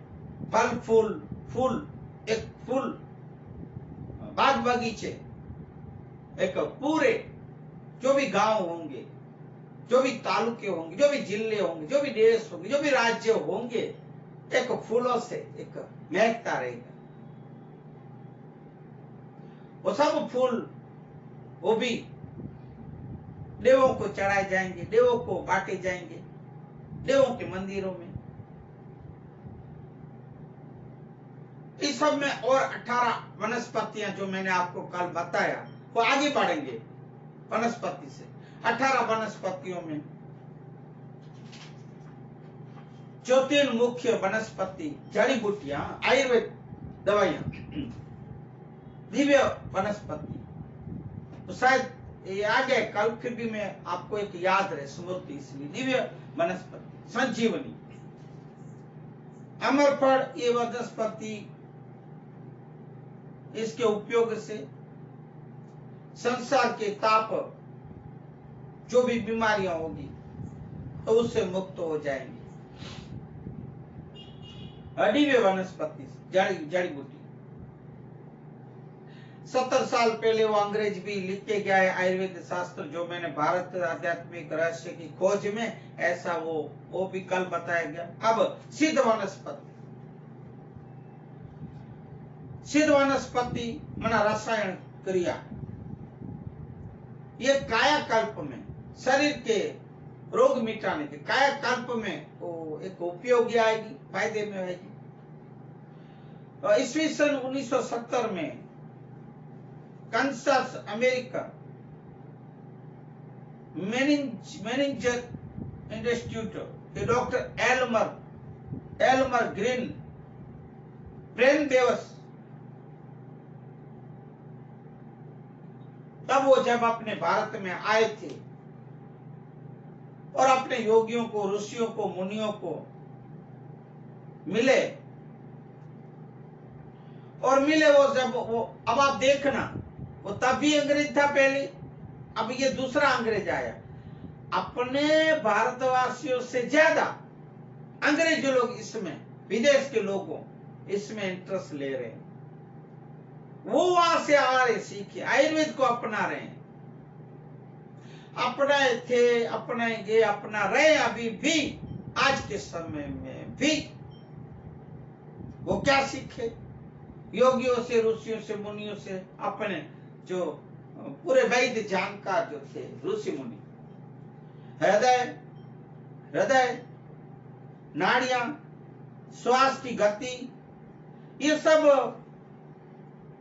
फल फूल एक फूल बाग बगीचे, एक पूरे जो भी गांव होंगे, जो भी तालुके होंगे, जो भी जिले होंगे, जो भी देश होंगे, जो भी राज्य होंगे, एक फूलों से एक महकता रहेगा। वो सब फूल वो भी देवों को चढ़ाए जाएंगे, देवों को बांटे जाएंगे, देवों के मंदिरों में। इस सब में और 18 वनस्पतियां जो मैंने आपको कल बताया, वो आगे बढ़ेंगे वनस्पति से। 18 वनस्पतियों में जो 3 मुख्य वनस्पति, जड़ी बूटियां, आयुर्वेद दवाइयां, दिव्य वनस्पति, तो शायद ये आ गए कल, फिर भी मैं आपको एक याद रहे, स्मृति, इसलिए दिव्य वनस्पति, संजीवनी, अमरफल, ये वनस्पति, इसके उपयोग से संसार के ताप, जो भी बीमारियां होगी तो उससे मुक्त हो जाएंगे। दिव्य वनस्पति, जड़ी बूटी। 70 साल पहले वो अंग्रेज भी लिख के गया है, आयुर्वेद शास्त्र, जो मैंने भारत आध्यात्मिक रहस्य की खोज में, ऐसा वो भी कल बताया गया। अब सिद्ध वनस्पति, सिद्ध वनस्पति माना रसायन क्रिया, ये कायाकल्प में, शरीर के रोग मिटाने के कायाकल्प में वो एक उपयोगी आएगी, फायदे में आएगी। ईस्वी सन 1970 में कंसास अमेरिका मेनिंजर इंस्टीट्यूट के doctor Elmer green brain Bewas, तब वो जब अपने भारत में आए थे और अपने योगियों को, ऋषियों को, मुनियों को मिले, और मिले वो जब वो, अब आप देखना, वो तब भी अंग्रेज था पहले, अब ये दूसरा अंग्रेज आया। अपने भारतवासियों से ज्यादा अंग्रेज लोग इसमें, विदेश के लोगों इसमें इंटरेस्ट ले रहे हैं। वो वहां से आ रहे, सीखे, आयुर्वेद को अपना रहे हैं, अपनाए थे, अपनाएंगे, अपना रहे अभी भी, आज के समय में भी। वो क्या सीखे? योगियों से, ऋषियों से, मुनियों से, अपने जो पूरे वैद्य जानकार जो थे ऋषि मुनि, हृदय, नाड़ियां, श्वास की गति, ये सब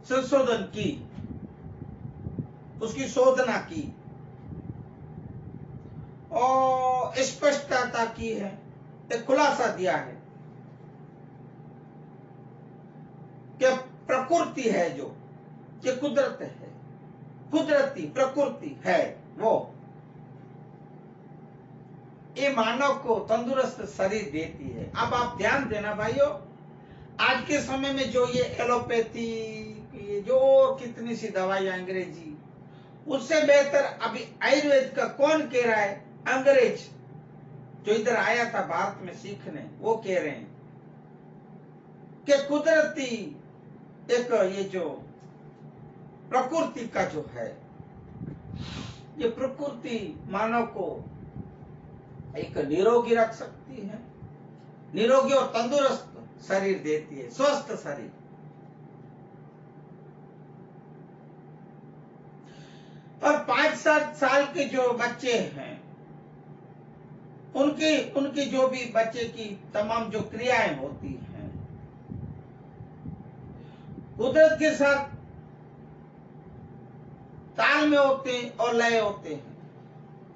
संशोधन की, उसकी शोधना की और स्पष्टता की है, एक खुलासा दिया है कि प्रकृति है, जो ये कुदरत है, कुदरती प्रकृति है, वो ये मानव को तंदुरुस्त शरीर देती है। अब आप ध्यान देना भाइयों, आज के समय में जो ये एलोपैथी, ये जो कितनी सी दवाइयां अंग्रेजी, उससे बेहतर अभी आयुर्वेद का कौन कह रहा है? अंग्रेज जो इधर आया था भारत में सीखने, वो कह रहे हैं कि कुदरती एक ये जो प्रकृति का जो है, ये प्रकृति मानव को एक निरोगी रख सकती है, निरोगी और तंदुरुस्त शरीर देती है, स्वस्थ शरीर। और 5-7 साल के जो बच्चे हैं, उनकी जो भी बच्चे की तमाम जो क्रियाएं होती हैं, कुदरत के साथ ताल में होते हैं और लय होते हैं।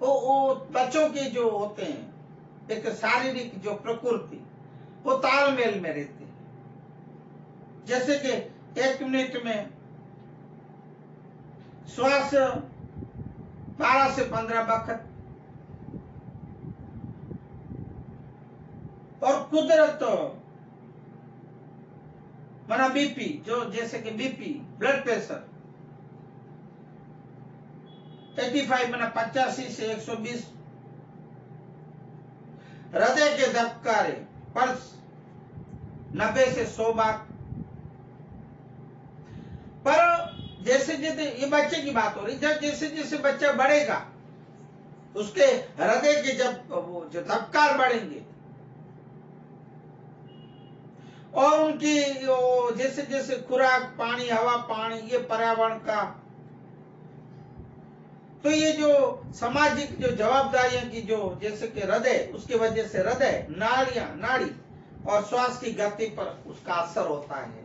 वो बच्चों के जो होते हैं, एक शारीरिक जो प्रकृति, वो तालमेल में रहती है। जैसे कि 1 मिनट में श्वास 12 से 15 वक्त, और कुदरत माना बीपी, जो जैसे कि बीपी, ब्लड प्रेशर 85 माना 85 से 120, हृदय के धबकारे, पल्स 90 से 100 बार। पर जैसे जैसे ये बच्चे की बात हो रही, जब जैसे जैसे बच्चा बढ़ेगा, उसके हृदय के जब वो जो धबकार बढ़ेंगे, और उनकी जैसे जैसे खुराक, पानी, हवा, पानी, ये पर्यावरण का, तो ये जो सामाजिक जो जवाबदारियां की जो, जैसे कि हृदय, उसकी वजह से हृदय, नाड़ियां, नाड़ी और श्वास की गति पर उसका असर होता है।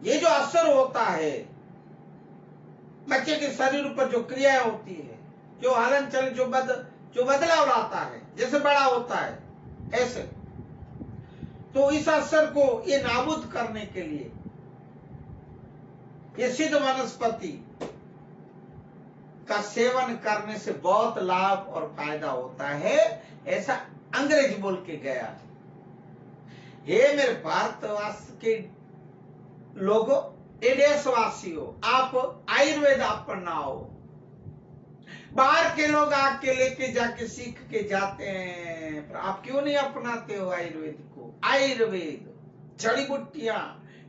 ये जो असर होता है, बच्चे के शरीर पर जो क्रियाएं होती है, जो हलन चलन, जो बदलाव लाता है, जैसे बड़ा होता है ऐसे, तो इस असर को ये नाबूद करने के लिए ये सिद्ध वनस्पति का सेवन करने से बहुत लाभ और फायदा होता है, ऐसा अंग्रेज बोल के गया। हे मेरे भारतवासी के लोगों, देशवासियों, आप आयुर्वेद अपनाओ। बाहर के लोग आके लेके जाके सीख के जाते हैं, पर आप क्यों नहीं अपनाते हो आयुर्वेद को? आयुर्वेद, जड़ी बूटियां,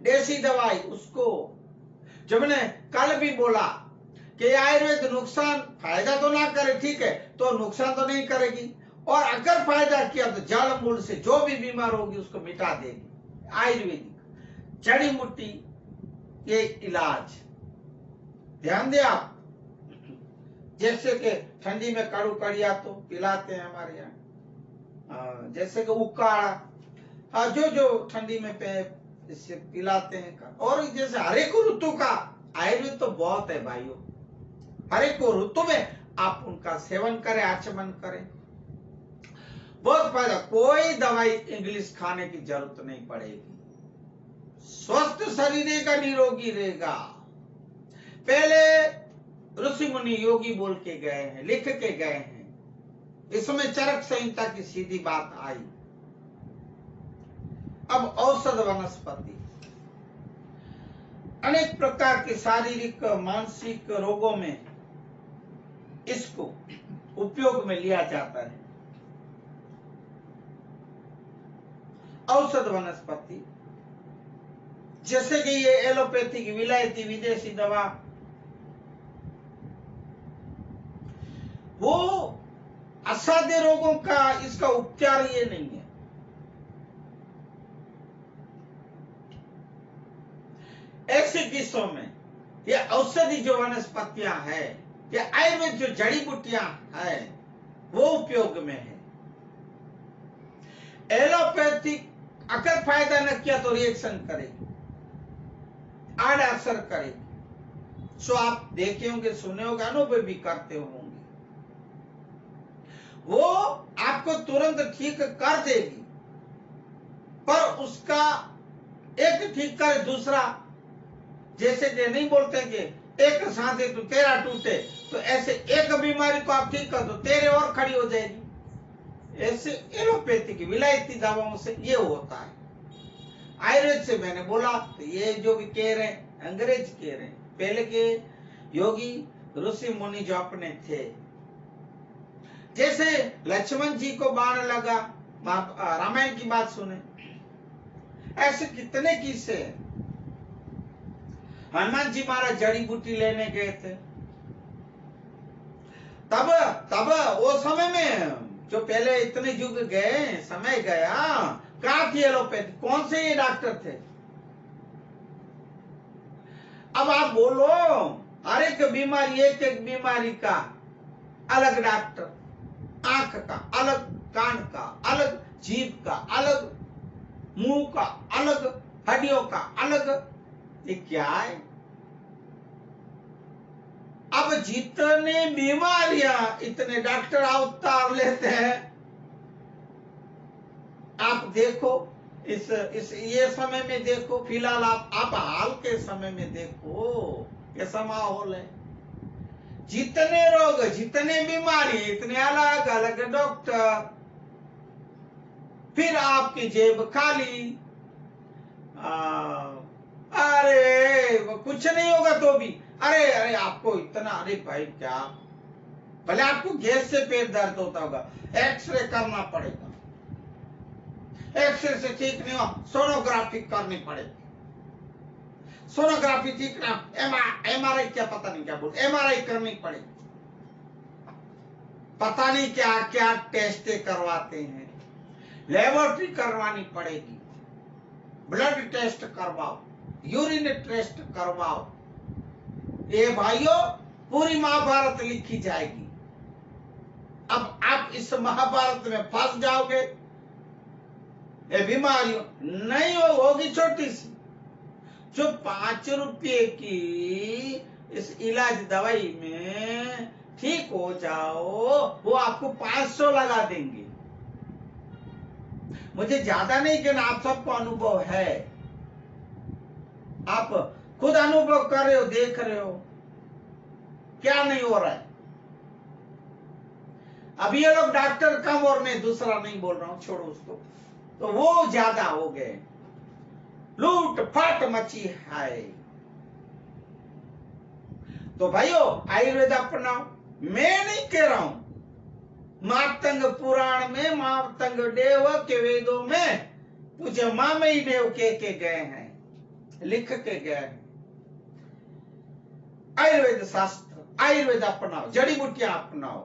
देसी दवाई, उसको जब मैंने कल भी बोला कि आयुर्वेद नुकसान, फायदा तो ना करे, ठीक है, तो नुकसान तो नहीं करेगी, और अगर फायदा किया तो जड़ मूल से जो भी बीमार होगी उसको मिटा देगी। आयुर्वेदिक जड़ी बूटी ये इलाज, ध्यान दे आप। जैसे कि ठंडी में कड़ू कड़िया तो पिलाते हैं हमारे यहाँ, जैसे कि उकाड़ा, जो ठंडी में इससे पिलाते हैं। और जैसे हर एक ऋतु का आयुर्वेद तो बहुत है भाइयों, हर एक ऋतु में आप उनका सेवन करें, आचमन करें, बहुत फायदा। कोई दवाई इंग्लिश खाने की जरूरत नहीं पड़ेगी, स्वस्थ शरीर रहेगा, निरोगी रहेगा। पहले ऋषि मुनि योगी बोल के गए हैं, लिख के गए हैं, इसमें चरक संहिता की सीधी बात आई। अब औषध वनस्पति अनेक प्रकार के शारीरिक मानसिक रोगों में इसको उपयोग में लिया जाता है। औषध वनस्पति जैसे कि ये एलोपैथिक, विलायती, विदेशी दवा, वो असाध्य रोगों का इसका उपचार ये नहीं है। ऐसे किस्सों में ये औषधि जो वनस्पतियां है, ये आयुर्वेद जो जड़ी बूटियां है, वो उपयोग में है। एलोपैथिक अगर फायदा न किया तो रिएक्शन करेगी, आड़ असर करेगी। सो आप देखे होंगे, सुने होंगे, अनुभव भी करते होंगे। वो आपको तुरंत ठीक कर देगी, पर उसका एक ठीक करे दूसरा, जैसे कि नहीं बोलते कि एक सांसे तो तेरा टूटे, तो ऐसे एक बीमारी को आप ठीक कर दो, तेरे और खड़ी हो जाएगी। ऐसे एलोपैथिक विलायती दवाओं से ये होता है। आयुर्वेद से मैंने बोला तो ये जो भी कह रहे हैं अंग्रेज कह रहे हैं, पहले के योगी ऋषि मुनि जो अपने थे। जैसे लक्ष्मण जी को बाण लगा, रामायण की बात सुने, ऐसे कितने किस्से हैं। हनुमान जी महाराज जड़ी बूटी लेने गए थे, तब वो समय में जो पहले इतने युग गए, समय गया, कहाँ थी एलोपैथी, कौन से ये डॉक्टर थे? अब आप बोलो, हर एक बीमारी, एक एक बीमारी का अलग डॉक्टर, आंख का अलग, कान का अलग, जीभ का अलग, मुंह का अलग, हड्डियों का अलग, ये क्या है? अब जितने बीमारियां इतने डॉक्टर अवतार लेते हैं। आप देखो इस ये समय में देखो, फिलहाल आप हाल के समय में देखो कैसा माहौल है। जितने रोग, जितने बीमारी, इतने अलग अलग डॉक्टर, फिर आपकी जेब खाली। अरे कुछ नहीं होगा तो भी अरे आपको इतना, अरे भाई क्या, भले आपको गैस से पेट दर्द होता होगा, एक्सरे करना पड़ेगा, एक्सरे से ठीक नहीं हो सोनोग्राफी करनी पड़ेगी, सोनोग्राफी ठीक ना, एमआरआई क्या, पता नहीं क्या बोलते, एमआरआई करनी पड़ेगी, पता नहीं क्या क्या टेस्ट करवाते हैं, लेबोरेटरी करवानी पड़ेगी, ब्लड टेस्ट करवाओ, यूरिन टेस्ट करवाओ। ये भाइयों पूरी महाभारत लिखी जाएगी। अब आप इस महाभारत में फंस जाओगे। ये बीमारियों नहीं होगी छोटी सी, जो 5 रुपये की इस इलाज दवाई में ठीक हो जाओ, वो आपको 500 लगा देंगे। मुझे ज्यादा नहीं कहना, आप सबको अनुभव है, आप खुद अनुभव कर रहे हो, देख रहे हो क्या नहीं हो रहा है। अभी ये लोग डॉक्टर कम, और मैं दूसरा नहीं बोल रहा हूं, छोड़ो उसको। तो वो ज्यादा हो गए, लूट फाट मची है। तो भाइयों आयुर्वेद अपनाओ। मैं नहीं कह रहा हूं, मातंग पुराण में, मातंग देव के वेदों में पूज्य मामई देव के गए हैं, लिख के गए हैं। आयुर्वेद शास्त्र, आयुर्वेद अपनाओ, जड़ी बूटियां अपनाओ।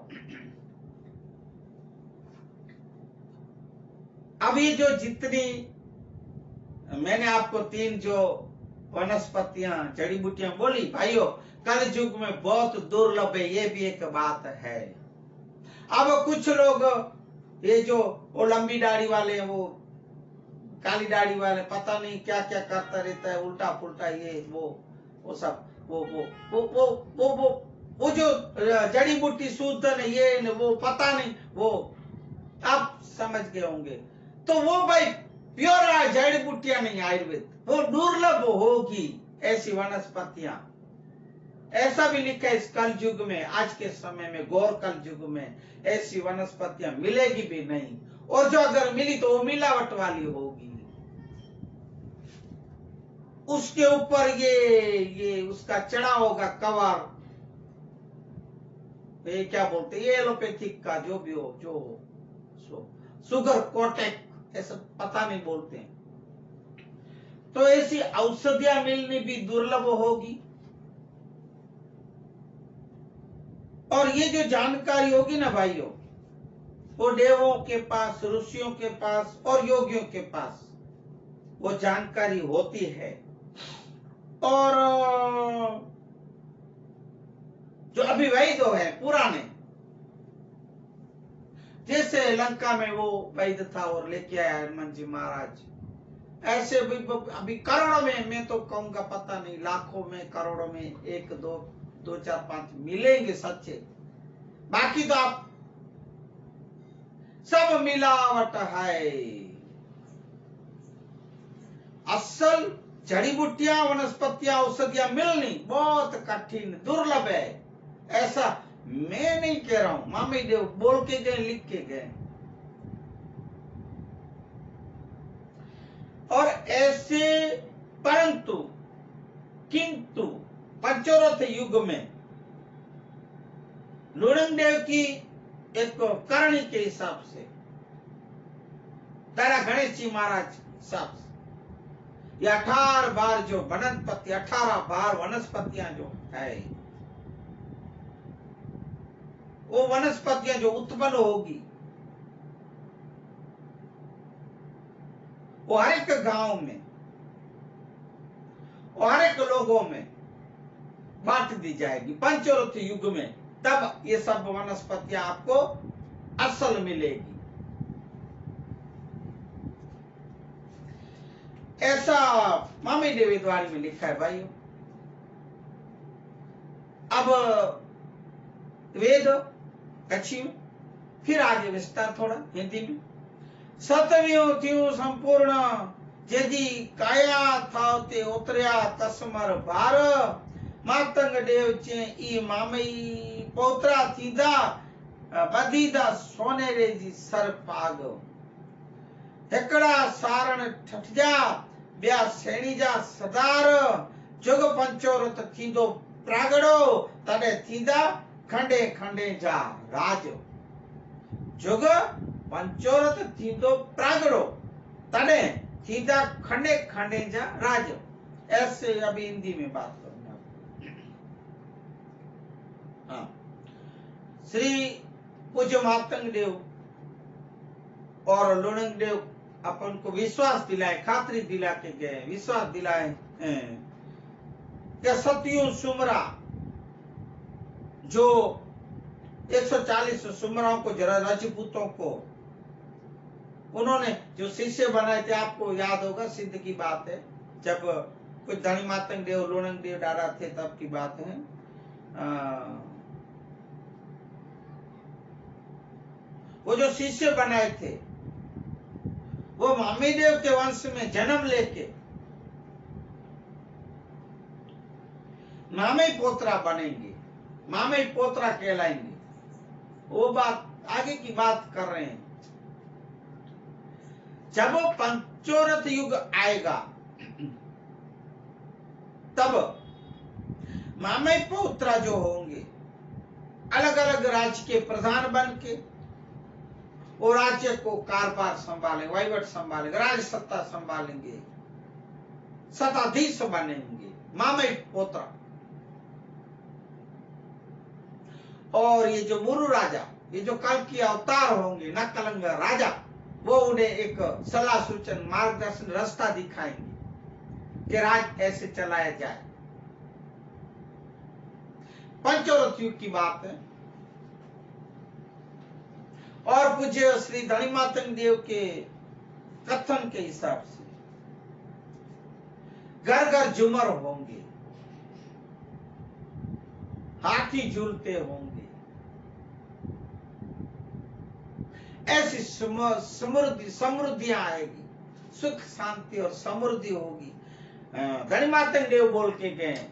अभी जो जितनी मैंने आपको 3 जो वनस्पतियां, जड़ी बूटियां बोली भाइयों, कल युग में बहुत दुर्लभ है, ये भी एक बात है। अब कुछ लोग ये जो वो लंबी दाढ़ी वाले, वो काली दाढ़ी वाले, पता नहीं क्या क्या करता रहता है, उल्टा पुल्टा, ये वो सब वो जो जड़ी बूटी सूदन, ये वो पता नहीं, वो आप समझ गए होंगे। तो वो भाई प्योर जड़ी बूटियां नहीं आयुर्वेद, वो दुर्लभ होगी ऐसी वनस्पतियां। ऐसा भी लिखा है इस कल युग में, आज के समय में, गौर कल युग में ऐसी वनस्पतियां मिलेगी भी नहीं, और जो अगर मिली तो वो मिलावट वाली होगी। उसके ऊपर ये उसका चढ़ा होगा कवर, ये क्या बोलते हैं, ये एलोपैथिक का जो भी हो, जो हो, सुगर कोटेक, ऐसा पता नहीं बोलते हैं। तो ऐसी औषधियां मिलनी भी दुर्लभ होगी। और ये जो जानकारी होगी ना भाइयों, वो देवों के पास, ऋषियों के पास और योगियों के पास वो जानकारी होती है। और जो अभी वैद्य है पुराने, जैसे लंका में वो वैद्य था और लेके आया हनुमान जी महाराज, ऐसे अभी करोड़ों में, मैं तो कहूंगा पता नहीं, लाखों में, करोड़ों में 1 2 4 5 मिलेंगे सच्चे। बाकी तो आप सब मिलावट है। असल जड़ी बूटियां, वनस्पतियां, औषधियां मिलनी बहुत कठिन, दुर्लभ है। ऐसा मैं नहीं कह रहा हूं, मामी देव बोल के गए, लिख के गए। और ऐसे, परंतु किंतु पंचोरथ युग में लुणंगदेव की एक करणी के हिसाब से, तारा गणेश जी महाराज हिसाब से, ये 18 बार जो वनस्पति, 18 बार वनस्पतियां जो है, वो वनस्पतियां जो उत्पन्न होगी, वो हर एक गांव में, और हर एक लोगों में बांट दी जाएगी पंचोरथ युग में। तब ये सब वनस्पतियां आपको असल मिलेगी। ऐसा मामी देवी द्वारी में लिखा है भाइयों। अब वेद कच्छी में, फिर आगे विस्तार थोड़ा हिंदी में। सतव्यो थ्यो संपूर्ण, यदि काया था ते उतरिया तस्मर भार, मातंग देव चे ई मामई पौत्रा थीदा, बदीदा सोनेरे जी सर पाग, हेकड़ा सारण ठठजा, ब्या सेणीजा सदार, जुग पंचोरथ थींदो प्रागड़ो, तडे थींदा खंडे खंडे जा राज। जुग पंचोरथ थींदो प्रागड़ो, तडे थींदा खंडे खंडे जा राज। ऐसे अभी हिंदी में बात करूंगा। हाँ, श्री पूज्य मातंग देव और लुणंग देव अपन को विश्वास दिलाए, खातरी दिला के गए, विश्वास दिलाए कि सतियों सुमरा, जो 140 सुमराओं को, जरा राजपूतों को उन्होंने जो शिष्य बनाए थे, आपको याद होगा, सिद्ध की बात है, जब कुछ धनी मातंग देव लोणंग देव डारा थे तब की बात है। वो जो शिष्य बनाए थे वो मामी देव के वंश में जन्म लेके मामे पोत्रा बनेंगे, मामे पोत्रा कहलाएंगे। वो बात आगे की बात कर रहे हैं। जब वो पंचोरथ युग आएगा तब मामे पोत्रा जो होंगे अलग अलग राज्य के प्रधान बन के वो राज्य को कारभार संभालेंगे, वहीवट संभालेंगे, राज सत्ता संभालेंगे, सत्ताधीश बनेंगे मामे पोत्रा। और ये जो मुरु राजा, ये जो कल की अवतार होंगे नकलंग राजा, वो उन्हें एक सलाह सूचन मार्गदर्शन रास्ता दिखाएंगे कि राज ऐसे चलाया जाए। पंचोरथ युग की बात है। और पूज्य श्री धनी मातंग देव के कथन के हिसाब से घर घर झूमर होंगे, हाथी झूलते होंगे, ऐसी समृद्धियां आएगी, सुख शांति और समृद्धि होगी। धनी मातंग देव बोल के गए,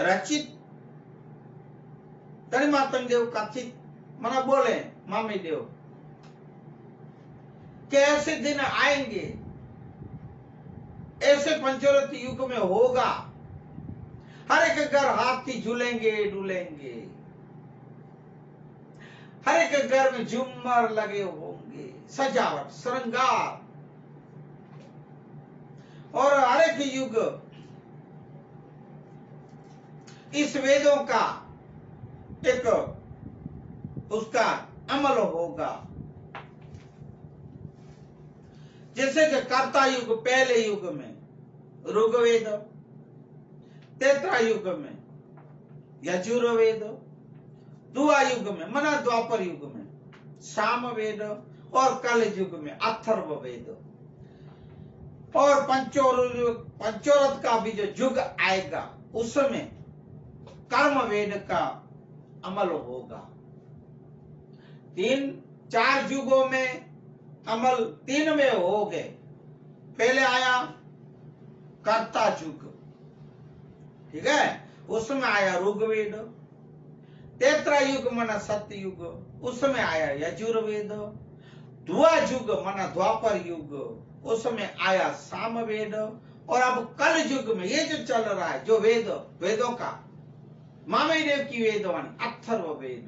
रचित धनी मातंग देव कथित मना बोले मामी देव कि ऐसे दिन आएंगे, ऐसे पंचोरथ युग में होगा, हर एक घर हाथी झूलेंगे डुलेंगे, हर एक घर में झूमर लगे होंगे, सजावट श्रृंगार। और हर एक युग इस वेदों का एक उसका अमल होगा। जैसे कि कर्ता युग पहले युग में ऋग्वेद, त्रेता युग में यजुर्वेद, दुआ युग में मना द्वापर युग में सामवेद और कल युग में अथर्ववेद। और पंचोरथ का भी जो युग आएगा उसमें कर्म वेद का अमल होगा। 3-4 युगों में अमल 3 में हो गए। पहले आया कर्ता युग, ठीक है, उसमें आया ऋग्वेद। त्रेता युग मना सत्य युग, उसमें आया यजुर्वेद। दुआ युग मना द्वापर युग, उसमें आया सामवेद। और अब कल युग में ये जो चल रहा है, जो वेदों का मामे देव की वेदवाणी अथर्ववेद,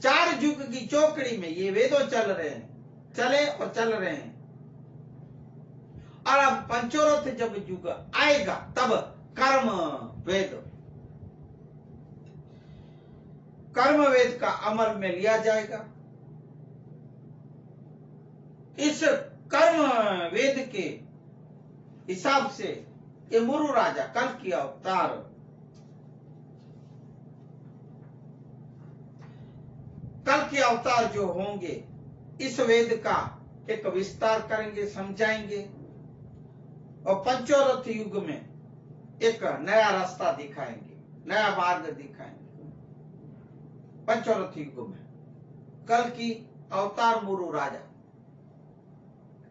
4 युग की चौकड़ी में ये वेदों चल रहे हैं, चले और चल रहे हैं। और अब पंचोरथ जब युग आएगा तब कर्म वेद का अमल में लिया जाएगा। इस कर्म वेद के हिसाब से ये मुरु राजा कल की अवतार जो होंगे इस वेद का एक विस्तार करेंगे, समझाएंगे और पंचोरथ युग में एक नया रास्ता दिखाएंगे, नया मार्ग दिखाएंगे। पंचोरथ युग में कल की अवतार मुरु राजा,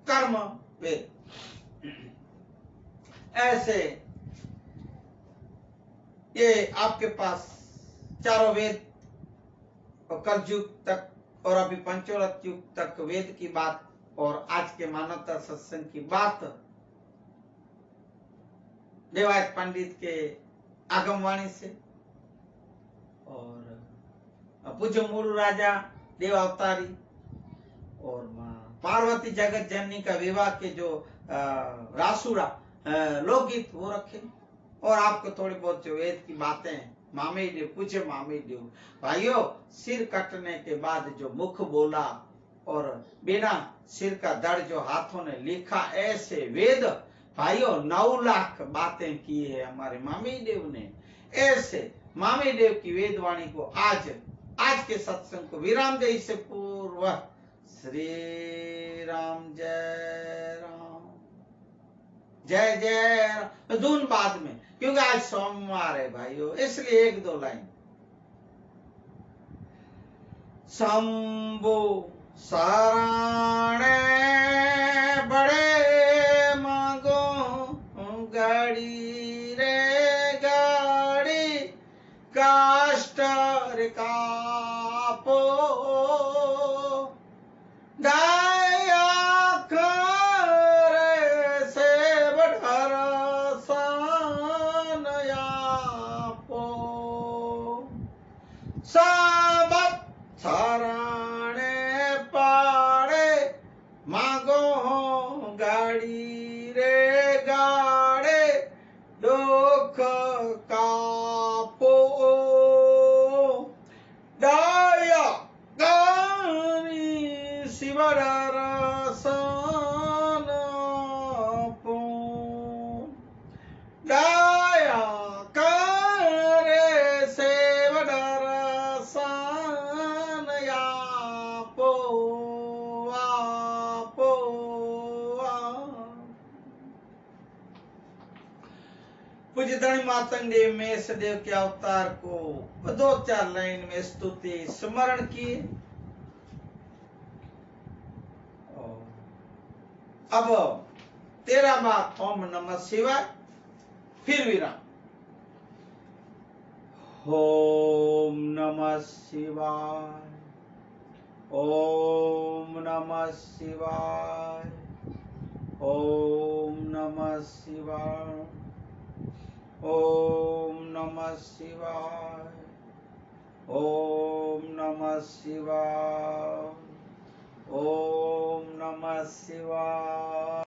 कर्म वेद, ऐसे ये आपके पास चारों वेद और कल युग तक और अभी पंचोरथ युग तक वेद की बात और आज के मानवता सत्संग की बात देवायत पंडित के आगमवाणी से और पूज्य मुरु राजा देव अवतारी और माँ पार्वती जगत जननी का विवाह के जो रासुरा लोकगीत वो रखे और आपको थोड़ी बहुत जो वेद की बातें मामे देव पूछे मामे देव भाइयों, सिर कटने के बाद जो मुख बोला और बिना सिर का दर्द जो हाथों ने लिखा, ऐसे वेद भाइयों 9 लाख बातें की है हमारे मामे देव ने। ऐसे मामे देव की वेदवाणी को आज के सत्संग को विराम दे इससे पूर्व श्री राम जय राम। जय जय धुन बाद में, क्योंकि आज सोमवार है भाइयों, इसलिए एक दो लाइन। शंभु शरणे बड़े मांगो गाड़ी रे गाड़ी काष्ट रे कापो दया करे से बढ़र सनयापो साबत शरणे पाड़े मांगो गाड़ी रे गाड़े दुख कापो दया करी शिवडर सनपो दया करे सेवडर सनयापो आपो पूज्य धनी मातंगे में सदैव के अवतार को दो चार लाइन में स्तुति स्मरण किए। अब 13 बार ओम नमः शिवाय, फिर विराम। ओम नमः शिवाय, ओम नमः शिवाय, ओम नमः शिवाय, ओम नमः शिवाय, ओम नमः शिवाय, ओम नमः शिवाय।